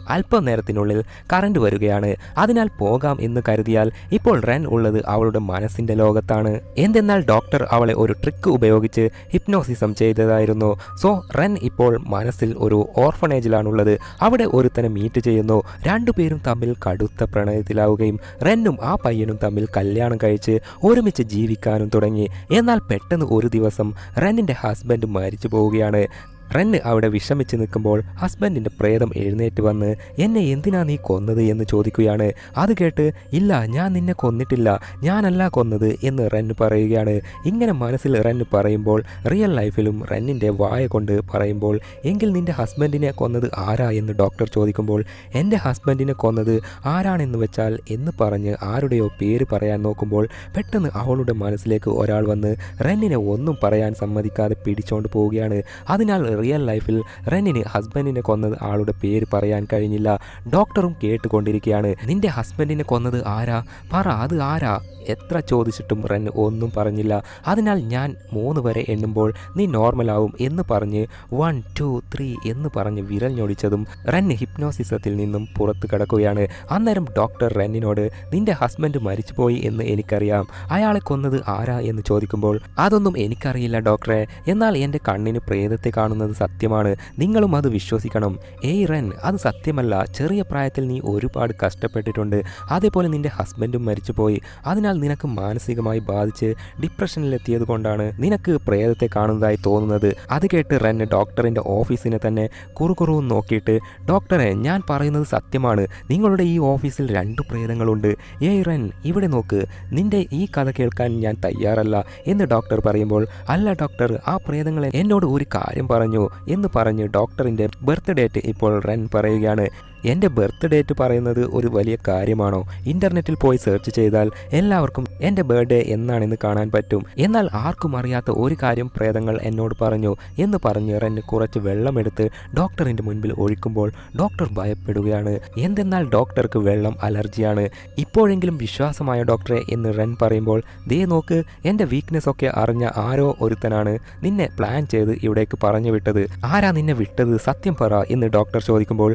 നേരത്തിനുള്ളിൽ കറണ്ട് വരികയാണ്. അതിനാൽ പോകാം എന്ന് കരുതിയാൽ ഇപ്പോൾ റെൻ ഉള്ളത് അവളുടെ മനസ്സിന്റെ ലോകത്താണ്. എന്തെന്നാൽ ഡോക്ടർ അവളെ ഒരു ട്രിക്ക് ഉപയോഗിച്ച് ഹിപ്നോസിസം ചെയ്തതായിരുന്നു. സോ റെൻ ഇപ്പോൾ മനസ്സിൽ ഒരു ഓർഫനേജിലാണുള്ളത്. അവിടെ ഒരുത്തനെ മീറ്റ് ചെയ്യുന്നു. രണ്ടുപേരും തമ്മിൽ കടുത്ത പ്രണയത്തിലാവുകയും റെന്നും ആ പയ്യനും തമ്മിൽ കല്യാണം കഴിച്ച് ഒരുമിച്ച് ജീവിക്കാനും തുടങ്ങി. എന്നാൽ പെട്ടെന്ന് ഒരു ദിവസം റെന്നിന്റെ ഹസ്ബൻഡ് മരിച്ചു പോവുകയാണ്. റെന്ന് അവിടെ വിഷമിച്ച് നിൽക്കുമ്പോൾ ഹസ്ബൻഡിൻ്റെ പ്രേതം എഴുന്നേറ്റ് വന്ന് എന്നെ എന്തിനാ നീ കൊന്നത് എന്ന് ചോദിക്കുകയാണ്. അത് കേട്ട് ഇല്ല, ഞാൻ നിന്നെ കൊന്നിട്ടില്ല, ഞാനല്ല കൊന്നത് എന്ന് റെന്ന് പറയുകയാണ്. ഇങ്ങനെ മനസ്സിൽ റെന്ന് പറയുമ്പോൾ റിയൽ ലൈഫിലും റെന്നിൻ്റെ വായ കൊണ്ട് പറയുമ്പോൾ എങ്കിൽ നിൻ്റെ ഹസ്ബൻഡിനെ കൊന്നത് ആരാ എന്ന് ഡോക്ടർ ചോദിക്കുമ്പോൾ എൻ്റെ ഹസ്ബൻഡിനെ കൊന്നത് ആരാണെന്ന് വെച്ചാൽ എന്ന് പറഞ്ഞ് ആരുടെയോ പേര് പറയാൻ നോക്കുമ്പോൾ പെട്ടെന്ന് അവളുടെ മനസ്സിലേക്ക് ഒരാൾ വന്ന് റെന്നിനെ ഒന്നും പറയാൻ സമ്മതിക്കാതെ പിടിച്ചോണ്ട് പോവുകയാണ്. അതിനാൽ റിയൽ ലൈഫിൽ റെന്നിന് ഹസ്ബൻഡിനെ കൊന്നത് ആളുടെ പേര് പറയാൻ കഴിഞ്ഞില്ല. ഡോക്ടറും കേട്ടുകൊണ്ടിരിക്കുകയാണ്. നിന്റെ ഹസ്ബൻഡിനെ കൊന്നത് ആരാ? പറ, അത് ആരാ? എത്ര ചോദിച്ചിട്ടും റെന്ന് ഒന്നും പറഞ്ഞില്ല. അതിനാൽ ഞാൻ 3 വരെ എണ്ണുമ്പോൾ നീ നോർമലാവും എന്ന് പറഞ്ഞ് 1 2 3 എന്ന് പറഞ്ഞ് വിരൽ ഞൊടിച്ചതും റെന്ന് ഹിപ്നോസിസത്തിൽ നിന്നും പുറത്തു കടക്കുകയാണ്. അന്നേരം ഡോക്ടർ റെന്നിനോട് നിന്റെ ഹസ്ബൻഡ് മരിച്ചുപോയി എന്ന് എനിക്കറിയാം, അയാളെ കൊന്നത് ആരാ എന്ന് ചോദിക്കുമ്പോൾ അതൊന്നും എനിക്കറിയില്ല ഡോക്ടറെ, എന്നാൽ എൻ്റെ കണ്ണിന് പ്രേതത്തെ കാണുന്നത് സത്യമാണ്, നിങ്ങളും അത് വിശ്വസിക്കണം. ഏയ് റെൻ, അത് സത്യമല്ല. ചെറിയ പ്രായത്തിൽ നീ ഒരുപാട് കഷ്ടപ്പെട്ടിട്ടുണ്ട്. അതേപോലെ നിന്റെ ഹസ്ബൻഡും മരിച്ചുപോയി. അതിനാൽ നിനക്ക് മാനസികമായി ബാധിച്ച് ഡിപ്രഷനിലെത്തിയത് കൊണ്ടാണ് നിനക്ക് പ്രേതത്തെ കാണുന്നതായി തോന്നുന്നത്. അത് കേട്ട് റെൻ ഡോക്ടറിൻ്റെ ഓഫീസിനെ തന്നെ കുറുകുറുവും നോക്കിയിട്ട് ഡോക്ടറെ, ഞാൻ പറയുന്നത് സത്യമാണ്, നിങ്ങളുടെ ഈ ഓഫീസിൽ 2 പ്രേതങ്ങളുണ്ട്. ഏയ് റെൻ, ഇവിടെ നോക്ക്, നിന്റെ ഈ കഥ കേൾക്കാൻ ഞാൻ തയ്യാറല്ല എന്ന് ഡോക്ടർ പറയുമ്പോൾ അല്ല ഡോക്ടർ, ആ പ്രേതങ്ങളെ എന്നോട് ഒരു കാര്യം പറഞ്ഞു എന്ന് പറഞ്ഞ് ഡോക്ടറിൻ്റെ ബർത്ത് ഡേറ്റ് ഇപ്പോൾ റെൻ പറയുകയാണ്. എൻ്റെ ബർത്ത് ഡേറ്റ് പറയുന്നത് ഒരു വലിയ കാര്യമാണോ? ഇൻ്റർനെറ്റിൽ പോയി സെർച്ച് ചെയ്താൽ എല്ലാവർക്കും എൻ്റെ ബർത്ത്ഡേ എന്നാണെന്ന് കാണാൻ പറ്റും. എന്നാൽ ആർക്കും അറിയാത്ത ഒരു കാര്യം പ്രേതങ്ങൾ എന്നോട് പറഞ്ഞു എന്ന് പറഞ്ഞ് റെന്ന് കുറച്ച് വെള്ളമെടുത്ത് ഡോക്ടറിൻ്റെ മുൻപിൽ ഒഴിക്കുമ്പോൾ ഡോക്ടർ ഭയപ്പെടുകയാണ്. എന്തെന്നാൽ ഡോക്ടർക്ക് വെള്ളം അലർജിയാണ്. ഇപ്പോഴെങ്കിലും വിശ്വാസമായ ഡോക്ടറെ എന്ന് റെൻ പറയുമ്പോൾ ദേ നോക്ക്, എൻ്റെ വീക്ക്നെസ് ഒക്കെ അറിഞ്ഞ ആരോ ഒരുത്തനാണ് നിന്നെ പ്ലാൻ ചെയ്ത് ഇവിടേക്ക് പറഞ്ഞു വിട്ടത്. ആരാ നിന്നെ വിട്ടത്? സത്യം പറ എന്ന് ഡോക്ടർ ചോദിക്കുമ്പോൾ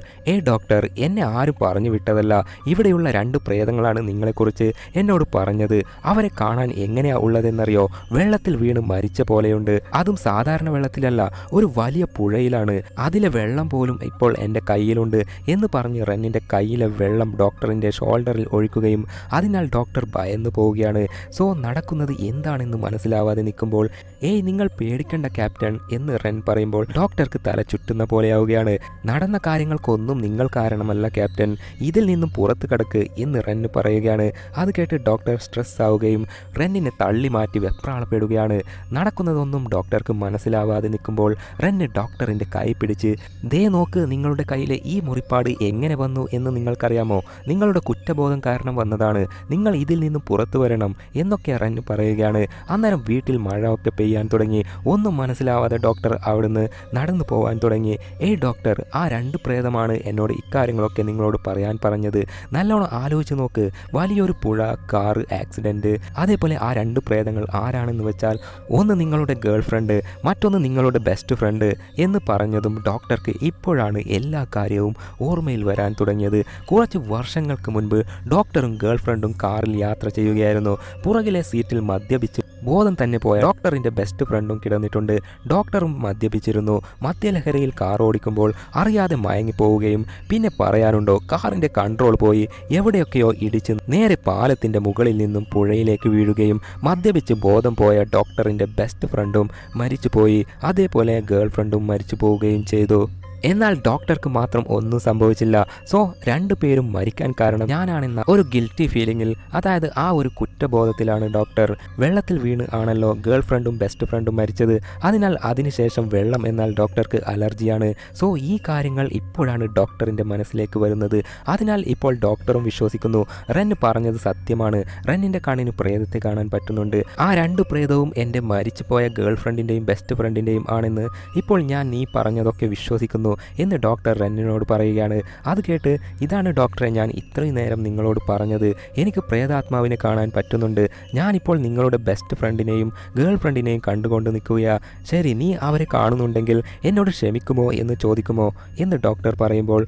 ഡോക്ടർ, എന്നെ ആരും പറഞ്ഞു വിട്ടതല്ല, ഇവിടെയുള്ള 2 പ്രേതങ്ങളാണ് നിങ്ങളെക്കുറിച്ച് എന്നോട് പറഞ്ഞത്. അവരെ കാണാൻ എങ്ങനെയാ ഉള്ളതെന്നറിയോ? വെള്ളത്തിൽ വീണ് മരിച്ച പോലെയുണ്ട്. അതും സാധാരണ വെള്ളത്തിലല്ല, ഒരു വലിയ പുഴയിലാണ്. അതിലെ വെള്ളം പോലും ഇപ്പോൾ എൻ്റെ കയ്യിലുണ്ട് എന്ന് പറഞ്ഞ് റെന്നിൻ്റെ കയ്യിലെ വെള്ളം ഡോക്ടറിൻ്റെ ഷോൾഡറിൽ ഒഴിക്കുകയും അതിനാൽ ഡോക്ടർ ഭയന്നു പോവുകയാണ്. സോ നടക്കുന്നത് എന്താണെന്ന് മനസ്സിലാവാതെ നിൽക്കുമ്പോൾ ഏയ് നിങ്ങൾ പേടിക്കേണ്ട ക്യാപ്റ്റൻ എന്ന് റെൻ പറയുമ്പോൾ ഡോക്ടർക്ക് തല ചുറ്റുന്ന പോലെയാവുകയാണ്. നടന്ന കാര്യങ്ങൾക്കൊന്നും നിങ്ങൾക്ക് കാരണമല്ല ക്യാപ്റ്റൻ, ഇതിൽ നിന്നും പുറത്ത് കടക്ക് എന്ന് റെന്ന് പറയുകയാണ്. അത് കേട്ട് ഡോക്ടർ സ്ട്രെസ് ആവുകയും റെന്നിനെ തള്ളി മാറ്റി വെപ്രാളപ്പെടുകയാണ്. നടക്കുന്നതൊന്നും ഡോക്ടർക്ക് മനസ്സിലാവാതെ നിൽക്കുമ്പോൾ റെന്ന് ഡോക്ടറിൻ്റെ കൈ പിടിച്ച്, ദേ നോക്ക്, നിങ്ങളുടെ കയ്യിലെ ഈ മുറിപ്പാട് എങ്ങനെ വന്നു എന്ന് നിങ്ങൾക്കറിയാമോ? നിങ്ങളുടെ കുറ്റബോധം കാരണം വന്നതാണ്, നിങ്ങൾ ഇതിൽ നിന്നും പുറത്തു വരണം എന്നൊക്കെ റെന്ന് പറയുകയാണ്. അന്നേരം വീട്ടിൽ മഴ ഒക്കെ പെയ്യാൻ തുടങ്ങി. ഒന്നും മനസ്സിലാവാതെ ഡോക്ടർ അവിടുന്ന് നടന്നു പോകാൻ തുടങ്ങി. ഏയ് ഡോക്ടർ, ആ 2 പ്രേതമാണ് എന്നോട് ഇക്കാര്യങ്ങളൊക്കെ നിങ്ങളോട് പറയാൻ പറഞ്ഞത്. നല്ലോണം ആലോചിച്ച് നോക്ക്. വലിയൊരു പുഴ, കാറ് ആക്സിഡൻറ്റ്, അതേപോലെ ആ 2 പ്രേതങ്ങൾ ആരാണെന്ന് വെച്ചാൽ ഒന്ന് നിങ്ങളുടെ ഗേൾ ഫ്രണ്ട്, മറ്റൊന്ന് നിങ്ങളുടെ ബെസ്റ്റ് ഫ്രണ്ട് എന്ന് പറഞ്ഞതും ഡോക്ടർക്ക് ഇപ്പോഴാണ് എല്ലാ കാര്യവും ഓർമ്മയിൽ വരാൻ തുടങ്ങിയത്. കുറച്ച് വർഷങ്ങൾക്ക് മുൻപ് ഡോക്ടറും ഗേൾ ഫ്രണ്ടും കാറിൽ യാത്ര ചെയ്യുകയായിരുന്നു. പുറകിലെ സീറ്റിൽ മദ്യപിച്ച് ബോധം തന്നെ പോയ ഡോക്ടറിൻ്റെ ബെസ്റ്റ് ഫ്രണ്ടും കിടന്നിട്ടുണ്ട്. ഡോക്ടറും മദ്യപിച്ചിരുന്നു. മദ്യലഹരിയിൽ കാർ ഓടിക്കുമ്പോൾ അറിയാതെ മയങ്ങിപ്പോവുകയും, പിന്നെ പറയാനുണ്ടോ, കാറിൻ്റെ കൺട്രോൾ പോയി എവിടെയൊക്കെയോ ഇടിച്ച് നേരെ പാലത്തിൻ്റെ മുകളിൽ നിന്നും പുഴയിലേക്ക് വീഴുകയും മദ്യപിച്ച് ബോധം പോയ ഡോക്ടറിൻ്റെ ബെസ്റ്റ് ഫ്രണ്ടും മരിച്ചുപോയി. അതേപോലെ ഗേൾ ഫ്രണ്ടും മരിച്ചു പോവുകയും ചെയ്തു. എന്നാൽ ഡോക്ടർക്ക് മാത്രം ഒന്നും സംഭവിച്ചില്ല. സോ 2 പേരും മരിക്കാൻ കാരണം ഞാനാണെന്ന ഒരു ഗിൽറ്റി ഫീലിങ്ങിൽ, അതായത് ആ ഒരു കുറ്റബോധത്തിലാണ് ഡോക്ടർ. വെള്ളത്തിൽ വീണ് ആണല്ലോ ഗേൾ ഫ്രണ്ടും ബെസ്റ്റ് ഫ്രണ്ടും മരിച്ചത്. അതിനാൽ അതിനുശേഷം വെള്ളം എന്നാൽ ഡോക്ടർക്ക് അലർജിയാണ്. സോ ഈ കാര്യങ്ങൾ ഇപ്പോഴാണ് ഡോക്ടറിൻ്റെ മനസ്സിലേക്ക് വരുന്നത്. അതിനാൽ ഇപ്പോൾ ഡോക്ടറും വിശ്വസിക്കുന്നു റെന്ന് പറഞ്ഞത് സത്യമാണ്. റെന്നിൻ്റെ കണ്ണിന് പ്രേതത്തെ കാണാൻ പറ്റുന്നുണ്ട്. ആ 2 പ്രേതവും എൻ്റെ മരിച്ചുപോയ ഗേൾ ഫ്രണ്ടിൻ്റെയും ബെസ്റ്റ് ഫ്രണ്ടിൻ്റെയും ആണെന്ന് ഇപ്പോൾ ഞാൻ നീ പറഞ്ഞതൊക്കെ വിശ്വസിക്കുന്നു എന്ന് ഡോക്ടർ റെന്നിനോട് പറയുകയാണ്. അത് കേട്ട്, ഇതാണ് ഡോക്ടറെ ഞാൻ ഇത്രയും നേരം നിങ്ങളോട് പറഞ്ഞത്, എനിക്ക് പ്രേതാത്മാവിനെ കാണാൻ പറ്റുന്നുണ്ട്. ഞാനിപ്പോൾ നിങ്ങളുടെ ബെസ്റ്റ് ഫ്രണ്ടിനെയും ഗേൾ ഫ്രണ്ടിനെയും കണ്ടുകൊണ്ട് നിൽക്കുകയാ. ശരി, നീ അവരെ കാണുന്നുണ്ടെങ്കിൽ എന്നോട് ക്ഷമിക്കുമോ എന്ന് ചോദിക്കുമോ എന്ന് ഡോക്ടർ പറയുമ്പോൾ,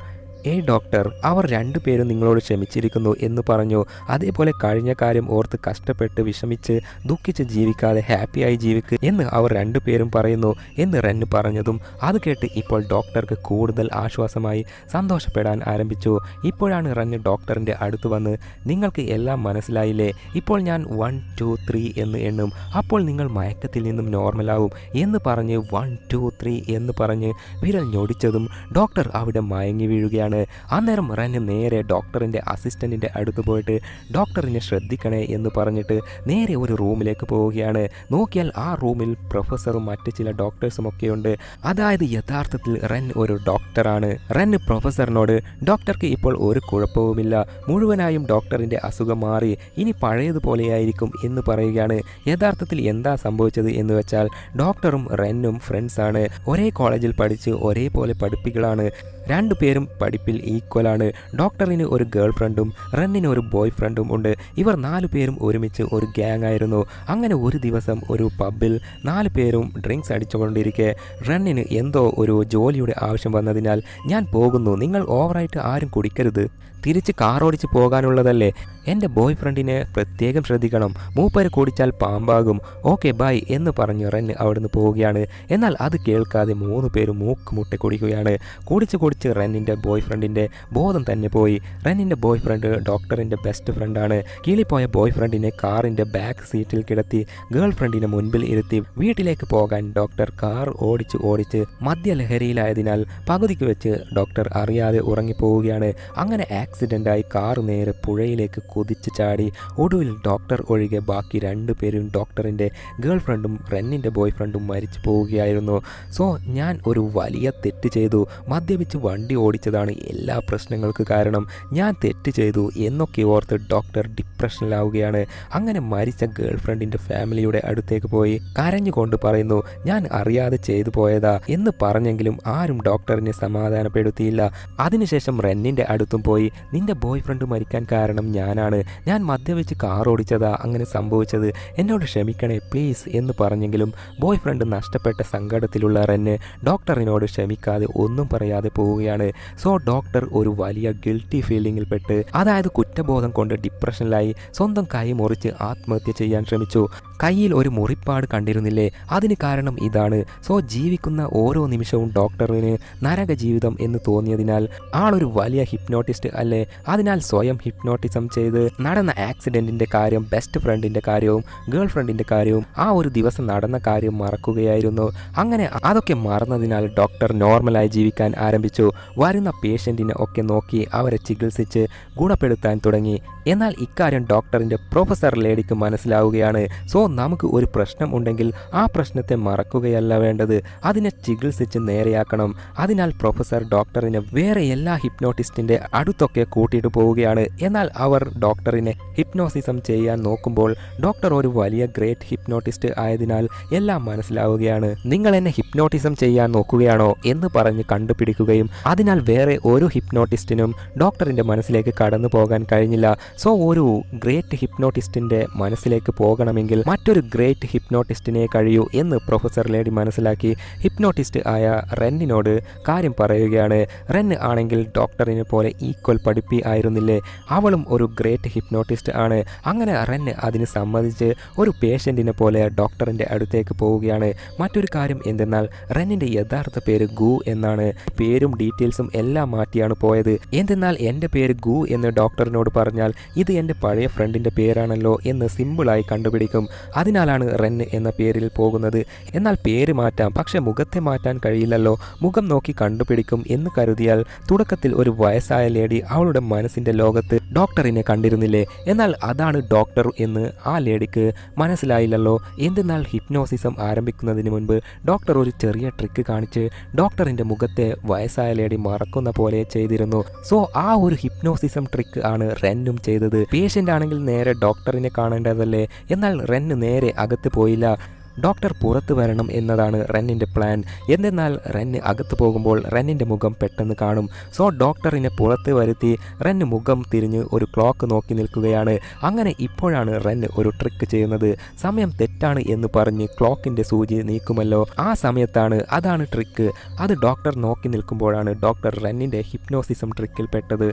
ഏയ് ഡോക്ടർ, അവർ 2 പേരും നിങ്ങളോട് ക്ഷമിച്ചിരിക്കുന്നു എന്ന് പറഞ്ഞു. അതേപോലെ കഴിഞ്ഞ കാര്യം ഓർത്ത് കഷ്ടപ്പെട്ട് വിഷമിച്ച് ദുഃഖിച്ച് ജീവിക്കാതെ ഹാപ്പിയായി ജീവിക്ക് എന്ന് അവർ 2 പേരും പറയുന്നു എന്ന് റെന്ന് പറഞ്ഞതും അത് കേട്ട് ഇപ്പോൾ ഡോക്ടർക്ക് കൂടുതൽ ആശ്വാസമായി, സന്തോഷപ്പെടാൻ ആരംഭിച്ചു. ഇപ്പോഴാണ് റെന്ന് ഡോക്ടറിൻ്റെ അടുത്ത് വന്ന്, നിങ്ങൾക്ക് എല്ലാം മനസ്സിലായില്ലേ? ഇപ്പോൾ ഞാൻ 1 2 3 എന്ന് എണ്ണും, അപ്പോൾ നിങ്ങൾ മയക്കത്തിൽ നിന്നും നോർമലാവും എന്ന് പറഞ്ഞ് 1 2 3 എന്ന് പറഞ്ഞ് വിരൽ ഞൊടിച്ചതും ഡോക്ടർ അവിടെ മയങ്ങി വീഴുകയാണ്. അന്നേരം റെന്ന് നേരെ ഡോക്ടറിൻ്റെ അസിസ്റ്റൻറ്റിൻ്റെ അടുത്ത് പോയിട്ട് ഡോക്ടറിനെ ശ്രദ്ധിക്കണേ എന്ന് പറഞ്ഞിട്ട് നേരെ ഒരു റൂമിലേക്ക് പോവുകയാണ്. നോക്കിയാൽ ആ റൂമിൽ പ്രൊഫസറും മറ്റ് ചില ഡോക്ടേഴ്സും ഒക്കെയുണ്ട്. അതായത് യഥാർത്ഥത്തിൽ റെന്ന് ഒരു ഡോക്ടറാണ്. റെന്ന് പ്രൊഫസറിനോട്, ഡോക്ടർക്ക് ഇപ്പോൾ ഒരു കുഴപ്പവുമില്ല, മുഴുവനായും ഡോക്ടറിൻ്റെ അസുഖം മാറി, ഇനി പഴയതുപോലെയായിരിക്കും എന്ന് പറയുകയാണ്. യഥാർത്ഥത്തിൽ എന്താ സംഭവിച്ചത് എന്ന് വെച്ചാൽ ഡോക്ടറും റെന്നും ഫ്രണ്ട്സാണ്. ഒരേ കോളേജിൽ പഠിച്ച് ഒരേപോലെ പഠിപ്പികളാണ്. 2 പേരും പഠിപ്പിൽ ഈക്വലാണ്. ഡോക്ടറിന് ഒരു ഗേൾ ഫ്രണ്ടും റെന്നിന് ഒരു ബോയ് ഫ്രണ്ടും ഉണ്ട്. ഇവർ 4 പേരും ഒരുമിച്ച് ഒരു ഗ്യാങ് ആയിരുന്നു. അങ്ങനെ ഒരു ദിവസം ഒരു പബ്ബിൽ 4 പേരും ഡ്രിങ്ക്സ് അടിച്ചുകൊണ്ടിരിക്കെ റെന്നിന് എന്തോ ഒരു ജോലിയുടെ ആവശ്യം വന്നതിനാൽ, ഞാൻ പോകുന്നു, നിങ്ങൾ ഓവറായിട്ട് ആരും കുടിക്കരുത്, തിരിച്ച് കാർ ഓടിച്ച് പോകാനുള്ളതല്ലേ, എൻ്റെ ബോയ് ഫ്രണ്ടിനെ പ്രത്യേകം ശ്രദ്ധിക്കണം, മൂപ്പര് കുടിച്ചാൽ പാമ്പാകും, ഓക്കെ ബൈ എന്ന് പറഞ്ഞ് റെന്ന് അവിടുന്ന് പോവുകയാണ്. എന്നാൽ അത് കേൾക്കാതെ 3 പേരും മൂക്കുമുട്ടെ കുടിക്കുകയാണ്. കുടിച്ച് റെന്നിൻ്റെ ബോയ് ഫ്രണ്ടിൻ്റെ ബോധം തന്നെ പോയി. റെന്നിൻ്റെ ബോയ് ഫ്രണ്ട് ഡോക്ടറിൻ്റെ ബെസ്റ്റ് ഫ്രണ്ടാണ്. കിളിപ്പോയ ബോയ് ഫ്രണ്ടിനെ കാറിൻ്റെ ബാക്ക് സീറ്റിൽ കിടത്തി ഗേൾ ഫ്രണ്ടിനെ മുൻപിൽ ഇരുത്തി വീട്ടിലേക്ക് പോകാൻ ഡോക്ടർ കാർ ഓടിച്ച് മദ്യലഹരിയിലായതിനാൽ പകുതിക്ക് വെച്ച് ഡോക്ടർ അറിയാതെ ഉറങ്ങിപ്പോവുകയാണ്. അങ്ങനെ ആക്സിഡൻ്റായി കാർ നേരെ പുഴയിലേക്ക് കുതിച്ച് ചാടി. ഒടുവിൽ ഡോക്ടർ ഒഴികെ ബാക്കി 2 പേരും ഡോക്ടറിൻ്റെ ഗേൾ ഫ്രണ്ടും റെന്നിൻ്റെ ബോയ് ഫ്രണ്ടും മരിച്ചു പോവുകയായിരുന്നു. സോ ഞാൻ ഒരു വലിയ തെറ്റ് ചെയ്തു, മദ്യപിച്ച് വണ്ടി ഓടിച്ചതാണ് എല്ലാ പ്രശ്നങ്ങൾക്ക് കാരണം, ഞാൻ തെറ്റ് ചെയ്തു എന്നൊക്കെ ഓർത്ത് ഡോക്ടർ ഡിപ്രഷനിലാവുകയാണ്. അങ്ങനെ മരിച്ച ഗേൾ ഫ്രണ്ടിൻ്റെ ഫാമിലിയുടെ അടുത്തേക്ക് പോയി കരഞ്ഞുകൊണ്ട് പറയുന്നു, ഞാൻ അറിയാതെ ചെയ്തു പോയതാ എന്ന് പറഞ്ഞെങ്കിലും ആരും ഡോക്ടറിനെ സമാധാനപ്പെടുത്തിയില്ല. അതിനുശേഷം റെന്നിൻ്റെ അടുത്തും പോയി, നിന്റെ ബോയ് ഫ്രണ്ട് മരിക്കാൻ കാരണം ഞാനാണ്, ഞാൻ മദ്യപിച്ച് കാർ ഓടിച്ചതാ അങ്ങനെ സംഭവിച്ചത്, എന്നോട് ക്ഷമിക്കണേ പ്ലീസ് എന്ന് പറഞ്ഞെങ്കിലും ബോയ് ഫ്രണ്ട് നഷ്ടപ്പെട്ട സങ്കടത്തിലുള്ള റെന്ന് ഡോക്ടറിനോട് ക്ഷമിക്കാതെ ഒന്നും പറയാതെ പോവുകയാണ്. സോ ഡോക്ടർ ഒരു വലിയ ഗിൽറ്റി ഫീലിങ്ങിൽപ്പെട്ട്, അതായത് കുറ്റബോധം കൊണ്ട് ഡിപ്രഷനിലായി സ്വന്തം കൈ മുറിച്ച് ആത്മഹത്യ ചെയ്യാൻ ശ്രമിച്ചു. കയ്യിൽ ഒരു മുറിപ്പാട് കണ്ടിരുന്നില്ലേ, അതിന് കാരണം ഇതാണ്. സോ ജീവിക്കുന്ന ഓരോ നിമിഷവും ഡോക്ടറിന് നരക ജീവിതം എന്ന് തോന്നിയതിനാൽ ആളൊരു വലിയ ഹിപ്നോട്ടിസ്റ്റ് അല്ലേ. അതിനാൽ സ്വയം ഹിപ്നോട്ടിസം ചെയ്ത് നടന്ന ആക്സിഡന്റിന്റെ കാര്യം, ബെസ്റ്റ് ഫ്രണ്ടിന്റെ കാര്യവും ഗേൾ ഫ്രണ്ടിന്റെ കാര്യവും ആ ഒരു ദിവസം നടന്ന കാര്യം മറക്കുകയായിരുന്നു. അങ്ങനെ അതൊക്കെ മറന്നതിനാൽ ഡോക്ടർ നോർമലായി ജീവിക്കാൻ ആരംഭിച്ചു. വരുന്ന പേഷ്യന്റിനെ ഒക്കെ നോക്കി അവരെ ചികിത്സിച്ച് ഗുണപ്പെടുത്താൻ തുടങ്ങി. എന്നാൽ ഇക്കാര്യം ഡോക്ടറിന്റെ പ്രൊഫസർ ലേഡിക്ക് മനസ്സിലാവുകയാണ്. സോ നമുക്ക് ഒരു പ്രശ്നം ഉണ്ടെങ്കിൽ ആ പ്രശ്നത്തെ മറക്കുകയല്ല വേണ്ടത്, അതിനെ ചികിത്സിച്ച് നേരെയാക്കണം. അതിനാൽ പ്രൊഫസർ ഡോക്ടറിനെ വേറെ എല്ലാ ഹിപ്നോട്ടിസ്റ്റിന്റെ അടുത്തൊക്കെ കൂട്ടിയിട്ട് പോവുകയാണ്. എന്നാൽ അവർ ഡോക്ടറിനെ ഹിപ്നോസിസം ചെയ്യാൻ നോക്കുമ്പോൾ ഡോക്ടർ ഒരു വലിയ ഗ്രേറ്റ് ഹിപ്നോട്ടിസ്റ്റ് ആയതിനാൽ എല്ലാം മനസ്സിലാവുകയാണ്. നിങ്ങൾ എന്നെ ഹിപ്നോട്ടിസം ചെയ്യാൻ നോക്കുകയാണോ എന്ന് പറഞ്ഞ് കണ്ടുപിടിക്കുകയും അതിനാൽ വേറെ ഒരു ഹിപ്നോട്ടിസ്റ്റിനും ഡോക്ടറിന്റെ മനസ്സിലേക്ക് കടന്നു പോകാൻ കഴിഞ്ഞില്ല. സോ ഒരു ഗ്രേറ്റ് ഹിപ്നോട്ടിസ്റ്റിന്റെ മനസ്സിലേക്ക് പോകണമെങ്കിൽ മറ്റൊരു ഗ്രേറ്റ് ഹിപ്നോട്ടിസ്റ്റിനെ കഴിയൂ എന്ന് പ്രൊഫസർ ലേഡി മനസ്സിലാക്കി ഹിപ്നോട്ടിസ്റ്റ് ആയ റെന്നിനോട് കാര്യം പറയുകയാണ്. റെന്ന് ആണെങ്കിൽ ഡോക്ടറിനെ പോലെ ഈക്വൽ പഠിപ്പി ആയിരുന്നില്ലേ, അവളും ഒരു ഗ്രേറ്റ് ഹിപ്നോട്ടിസ്റ്റ് ആണ്. അങ്ങനെ റെന്ന് അതിന് സമ്മതിച്ച് ഒരു പേഷ്യന്റിനെ പോലെ ഡോക്ടറിന്റെ അടുത്തേക്ക് പോവുകയാണ്. മറ്റൊരു കാര്യം എന്തെന്നാൽ റെന്നിന്റെ യഥാർത്ഥ പേര് ഗു എന്നാണ്. പേരും ഡീറ്റെയിൽസും എല്ലാം മാറ്റിയാണ് പോയത്. എന്തെന്നാൽ എൻ്റെ പേര് ഗു എന്ന് ഡോക്ടറിനോട് പറഞ്ഞാൽ ഇത് എൻ്റെ പഴയ ഫ്രണ്ടിന്റെ പേരാണല്ലോ എന്ന് സിമ്പിളായി കണ്ടുപിടിക്കും. അതിനാലാണ് റെന്ന് എന്ന പേരിൽ പോകുന്നത്. എന്നാൽ പേര് മാറ്റാം, പക്ഷെ മുഖത്തെ മാറ്റാൻ കഴിയില്ലല്ലോ, മുഖം നോക്കി കണ്ടുപിടിക്കും എന്ന് കരുതിയാൽ തുടക്കത്തിൽ ഒരു വയസ്സായ ലേഡി അവളുടെ മനസ്സിന്റെ ലോകത്ത് ഡോക്ടറിനെ കണ്ടിരുന്നില്ലേ. എന്നാൽ അതാണ് ഡോക്ടർ എന്ന് ആ ലേഡിക്ക് മനസ്സിലായില്ലല്ലോ. എന്തെന്നാൽ ഹിപ്നോസിസം ആരംഭിക്കുന്നതിന് മുൻപ് ഡോക്ടർ ഒരു ചെറിയ ട്രിക്ക് കാണിച്ച് ഡോക്ടറിന്റെ മുഖത്തെ വയസ്സായ ലേഡി മറക്കുന്ന പോലെ ചെയ്തിരുന്നു. സോ ആ ഒരു ഹിപ്നോസിസം ട്രിക്ക് ആണ് റെന്നും ചെയ്തത്. പേഷ്യന്റ് ആണെങ്കിൽ നേരെ ഡോക്ടറിനെ കാണേണ്ടതല്ലേ, എന്നാൽ റെന്ന് നേരെ അകത്ത് പോയില്ല. ഡോക്ടർ പുറത്തു വരണം എന്നതാണ് റെന്നിൻ്റെ പ്ലാൻ. എന്തെന്നാൽ റെന്ന് അകത്ത് പോകുമ്പോൾ റെന്നിൻ്റെ മുഖം പെട്ടെന്ന് കാണും. സോ ഡോക്ടറിനെ പുറത്ത് വരുത്തി റെന്ന് മുഖം തിരിഞ്ഞ് ഒരു ക്ലോക്ക് നോക്കി നിൽക്കുകയാണ്. അങ്ങനെ ഇപ്പോഴാണ് റെന്ന് ഒരു ട്രിക്ക് ചെയ്യുന്നത്. സമയം തെറ്റാണ് എന്ന് പറഞ്ഞ് ക്ലോക്കിൻ്റെ സൂചി നീക്കുമല്ലോ, ആ സമയത്താണ്. അതാണ് ട്രിക്ക്. അത് ഡോക്ടർ നോക്കി നിൽക്കുമ്പോഴാണ് ഡോക്ടർ റെന്നിൻ്റെ ഹിപ്നോസിസം ട്രിക്കിൽ പെട്ടത്.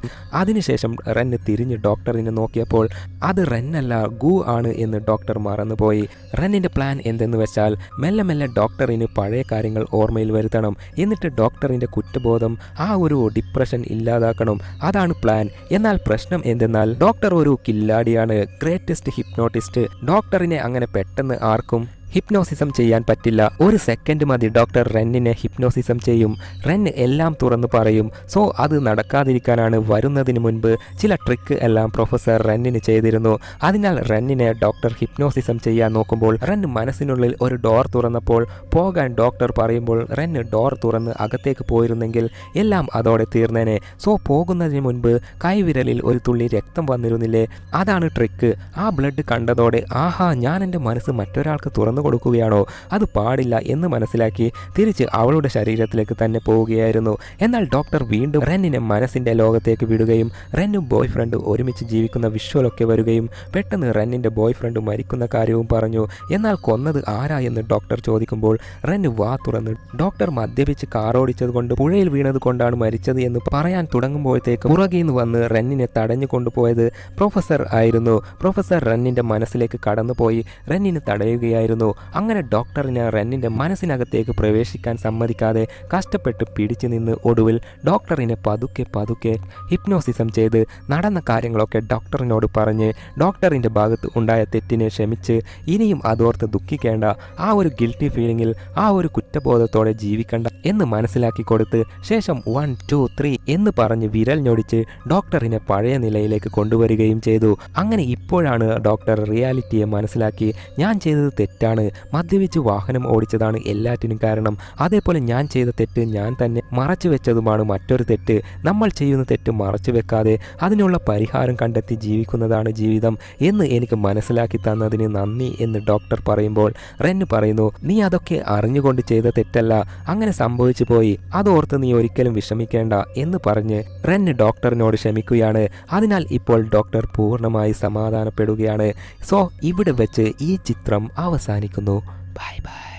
അതിനുശേഷം റെന്ന് തിരിഞ്ഞ് ഡോക്ടറിനെ നോക്കിയപ്പോൾ അത് റെന്നല്ല ഗു ആണ് എന്ന് ഡോക്ടർ മറന്നുപോയി. റെന്നിൻ്റെ പ്ലാൻ എന്തെന്ന് വെച്ചാൽ മെല്ലെ മെല്ലെ ഡോക്ടറിന് പഴയ കാര്യങ്ങൾ ഓർമ്മയിൽ വരുത്തണം. എന്നിട്ട് ഡോക്ടറിന്റെ കുറ്റബോധം, ആ ഒരു ഡിപ്രഷൻ ഇല്ലാതാക്കണം. അതാണ് പ്ലാൻ. എന്നാൽ പ്രശ്നം എന്തെന്നാൽ ഡോക്ടർ ഒരു കില്ലാടിയാണ്, ഗ്രേറ്റസ്റ്റ് ഹിപ്നോട്ടിസ്റ്റ്. ഡോക്ടറിനെ അങ്ങനെ പെട്ടെന്ന് ആർക്കും ഹിപ്നോസിസം ചെയ്യാൻ പറ്റില്ല. ഒരു സെക്കൻഡ് മതി ഡോക്ടർ റെന്നിനെ ഹിപ്നോസിസം ചെയ്യും. റെന്ന് എല്ലാം തുറന്നു പറയും. സോ അത് നടക്കാതിരിക്കാനാണ് വരുന്നതിന് മുൻപ് ചില ട്രിക്ക് എല്ലാം പ്രൊഫസർ റെന്നിന് ചെയ്തിരുന്നു. അതിനാൽ റെന്നിനെ ഡോക്ടർ ഹിപ്നോസിസം ചെയ്യാൻ നോക്കുമ്പോൾ റെന്ന് മനസ്സിനുള്ളിൽ ഒരു ഡോർ തുറന്നപ്പോൾ പോകാൻ ഡോക്ടർ പറയുമ്പോൾ റെന്ന് ഡോർ തുറന്ന് അകത്തേക്ക് പോയിരുന്നെങ്കിൽ എല്ലാം അതോടെ തീർന്നേനെ. സോ പോകുന്നതിന് മുൻപ് കൈവിരലിൽ ഒരു തുള്ളി രക്തം വന്നിരുന്നില്ലേ, അതാണ് ട്രിക്ക്. ആ ബ്ലഡ് കണ്ടതോടെ ആഹാ, ഞാൻ എൻ്റെ മനസ്സ് മറ്റൊരാൾക്ക് തുറന്നു കൊടുക്കുകയാണോ, അത് പാടില്ല എന്ന് മനസ്സിലാക്കി തിരിച്ച് അവളുടെ ശരീരത്തിലേക്ക് തന്നെ പോവുകയായിരുന്നു. എന്നാൽ ഡോക്ടർ വീണ്ടും റെന്നിനെ മനസ്സിന്റെ ലോകത്തേക്ക് വിടുകയും റെന്നും ബോയ് ഫ്രണ്ട് ഒരുമിച്ച് ജീവിക്കുന്ന വിഷ്വലൊക്കെ വരികയും പെട്ടെന്ന് റെന്നിന്റെ ബോയ് ഫ്രണ്ട് മരിക്കുന്ന കാര്യവും പറഞ്ഞു. എന്നാൽ കൊന്നത് ആരാ എന്ന് ഡോക്ടർ ചോദിക്കുമ്പോൾ റെന്ന് വാ തുറന്ന് ഡോക്ടർ മദ്യപിച്ച് കാറോടിച്ചത് കൊണ്ട് പുഴയിൽ വീണത് കൊണ്ടാണ് മരിച്ചത് എന്ന് പറയാൻ തുടങ്ങുമ്പോഴത്തേക്ക് പുറകേന്ന് വന്ന് റെന്നിനെ തടഞ്ഞു കൊണ്ടുപോയത് പ്രൊഫസർ ആയിരുന്നു. പ്രൊഫസർ റെന്നിന്റെ മനസ്സിലേക്ക് കടന്നുപോയി റെന്നിനെ തടയുകയായിരുന്നു. അങ്ങനെ ഡോക്ടറിനെ റെന്നിന്റെ മനസ്സിനകത്തേക്ക് പ്രവേശിക്കാൻ സമ്മതിക്കാതെ കഷ്ടപ്പെട്ട് പിടിച്ചു നിന്ന് ഒടുവിൽ ഡോക്ടറിനെ പതുക്കെ പതുക്കെ ഹിപ്നോസിസം ചെയ്ത് നടന്ന കാര്യങ്ങളൊക്കെ ഡോക്ടറിനോട് പറഞ്ഞ് ഡോക്ടറിന്റെ ഭാഗത്ത് ഉണ്ടായ തെറ്റിനെ ക്ഷമിച്ച് ഇനിയും അതോർത്ത് ദുഃഖിക്കേണ്ട, ആ ഒരു ഗിൽറ്റി ഫീലിംഗിൽ, ആ ഒരു കുറ്റബോധത്തോടെ ജീവിക്കണ്ട എന്ന് മനസ്സിലാക്കി കൊടുത്ത് ശേഷം 1 2 3 എന്ന് പറഞ്ഞ് വിരൽ ഞൊടിച്ച് ഡോക്ടറിനെ പഴയ നിലയിലേക്ക് കൊണ്ടുവരികയും ചെയ്തു. അങ്ങനെ ഇപ്പോഴാണ് ഡോക്ടർ റിയാലിറ്റിയെ മനസ്സിലാക്കി. ഞാൻ ചെയ്തത് തെറ്റാണ്, മദ്യപിച്ച് വാഹനം ഓടിച്ചതാണ് എല്ലാറ്റിനും കാരണം. അതേപോലെ ഞാൻ ചെയ്ത തെറ്റ് ഞാൻ തന്നെ മറച്ചു വെച്ചതുമാണ് മറ്റൊരു തെറ്റ്. നമ്മൾ ചെയ്യുന്ന തെറ്റ് മറച്ചു വെക്കാതെ അതിനുള്ള പരിഹാരം കണ്ടെത്തി ജീവിക്കുന്നതാണ് ജീവിതം എന്ന് എനിക്ക് മനസ്സിലാക്കി തന്നതിന് നന്ദി എന്ന് ഡോക്ടർ പറയുമ്പോൾ റെന്ന് പറയുന്നു, നീ അതൊക്കെ അറിഞ്ഞുകൊണ്ട് ചെയ്ത തെറ്റല്ല, അങ്ങനെ സംഭവിച്ചു പോയി, അതോർത്ത് നീ ഒരിക്കലും വിഷമിക്കേണ്ട എന്ന് പറഞ്ഞ് റെന്ന് ഡോക്ടറിനോട് ക്ഷമിക്കുകയാണ്. അതിനാൽ ഇപ്പോൾ ഡോക്ടർ പൂർണ്ണമായി സമാധാനപ്പെടുകയാണ്. സോ ഇവിടെ വെച്ച് ഈ ചിത്രം അവസാനിക്കുന്നു. Bye bye.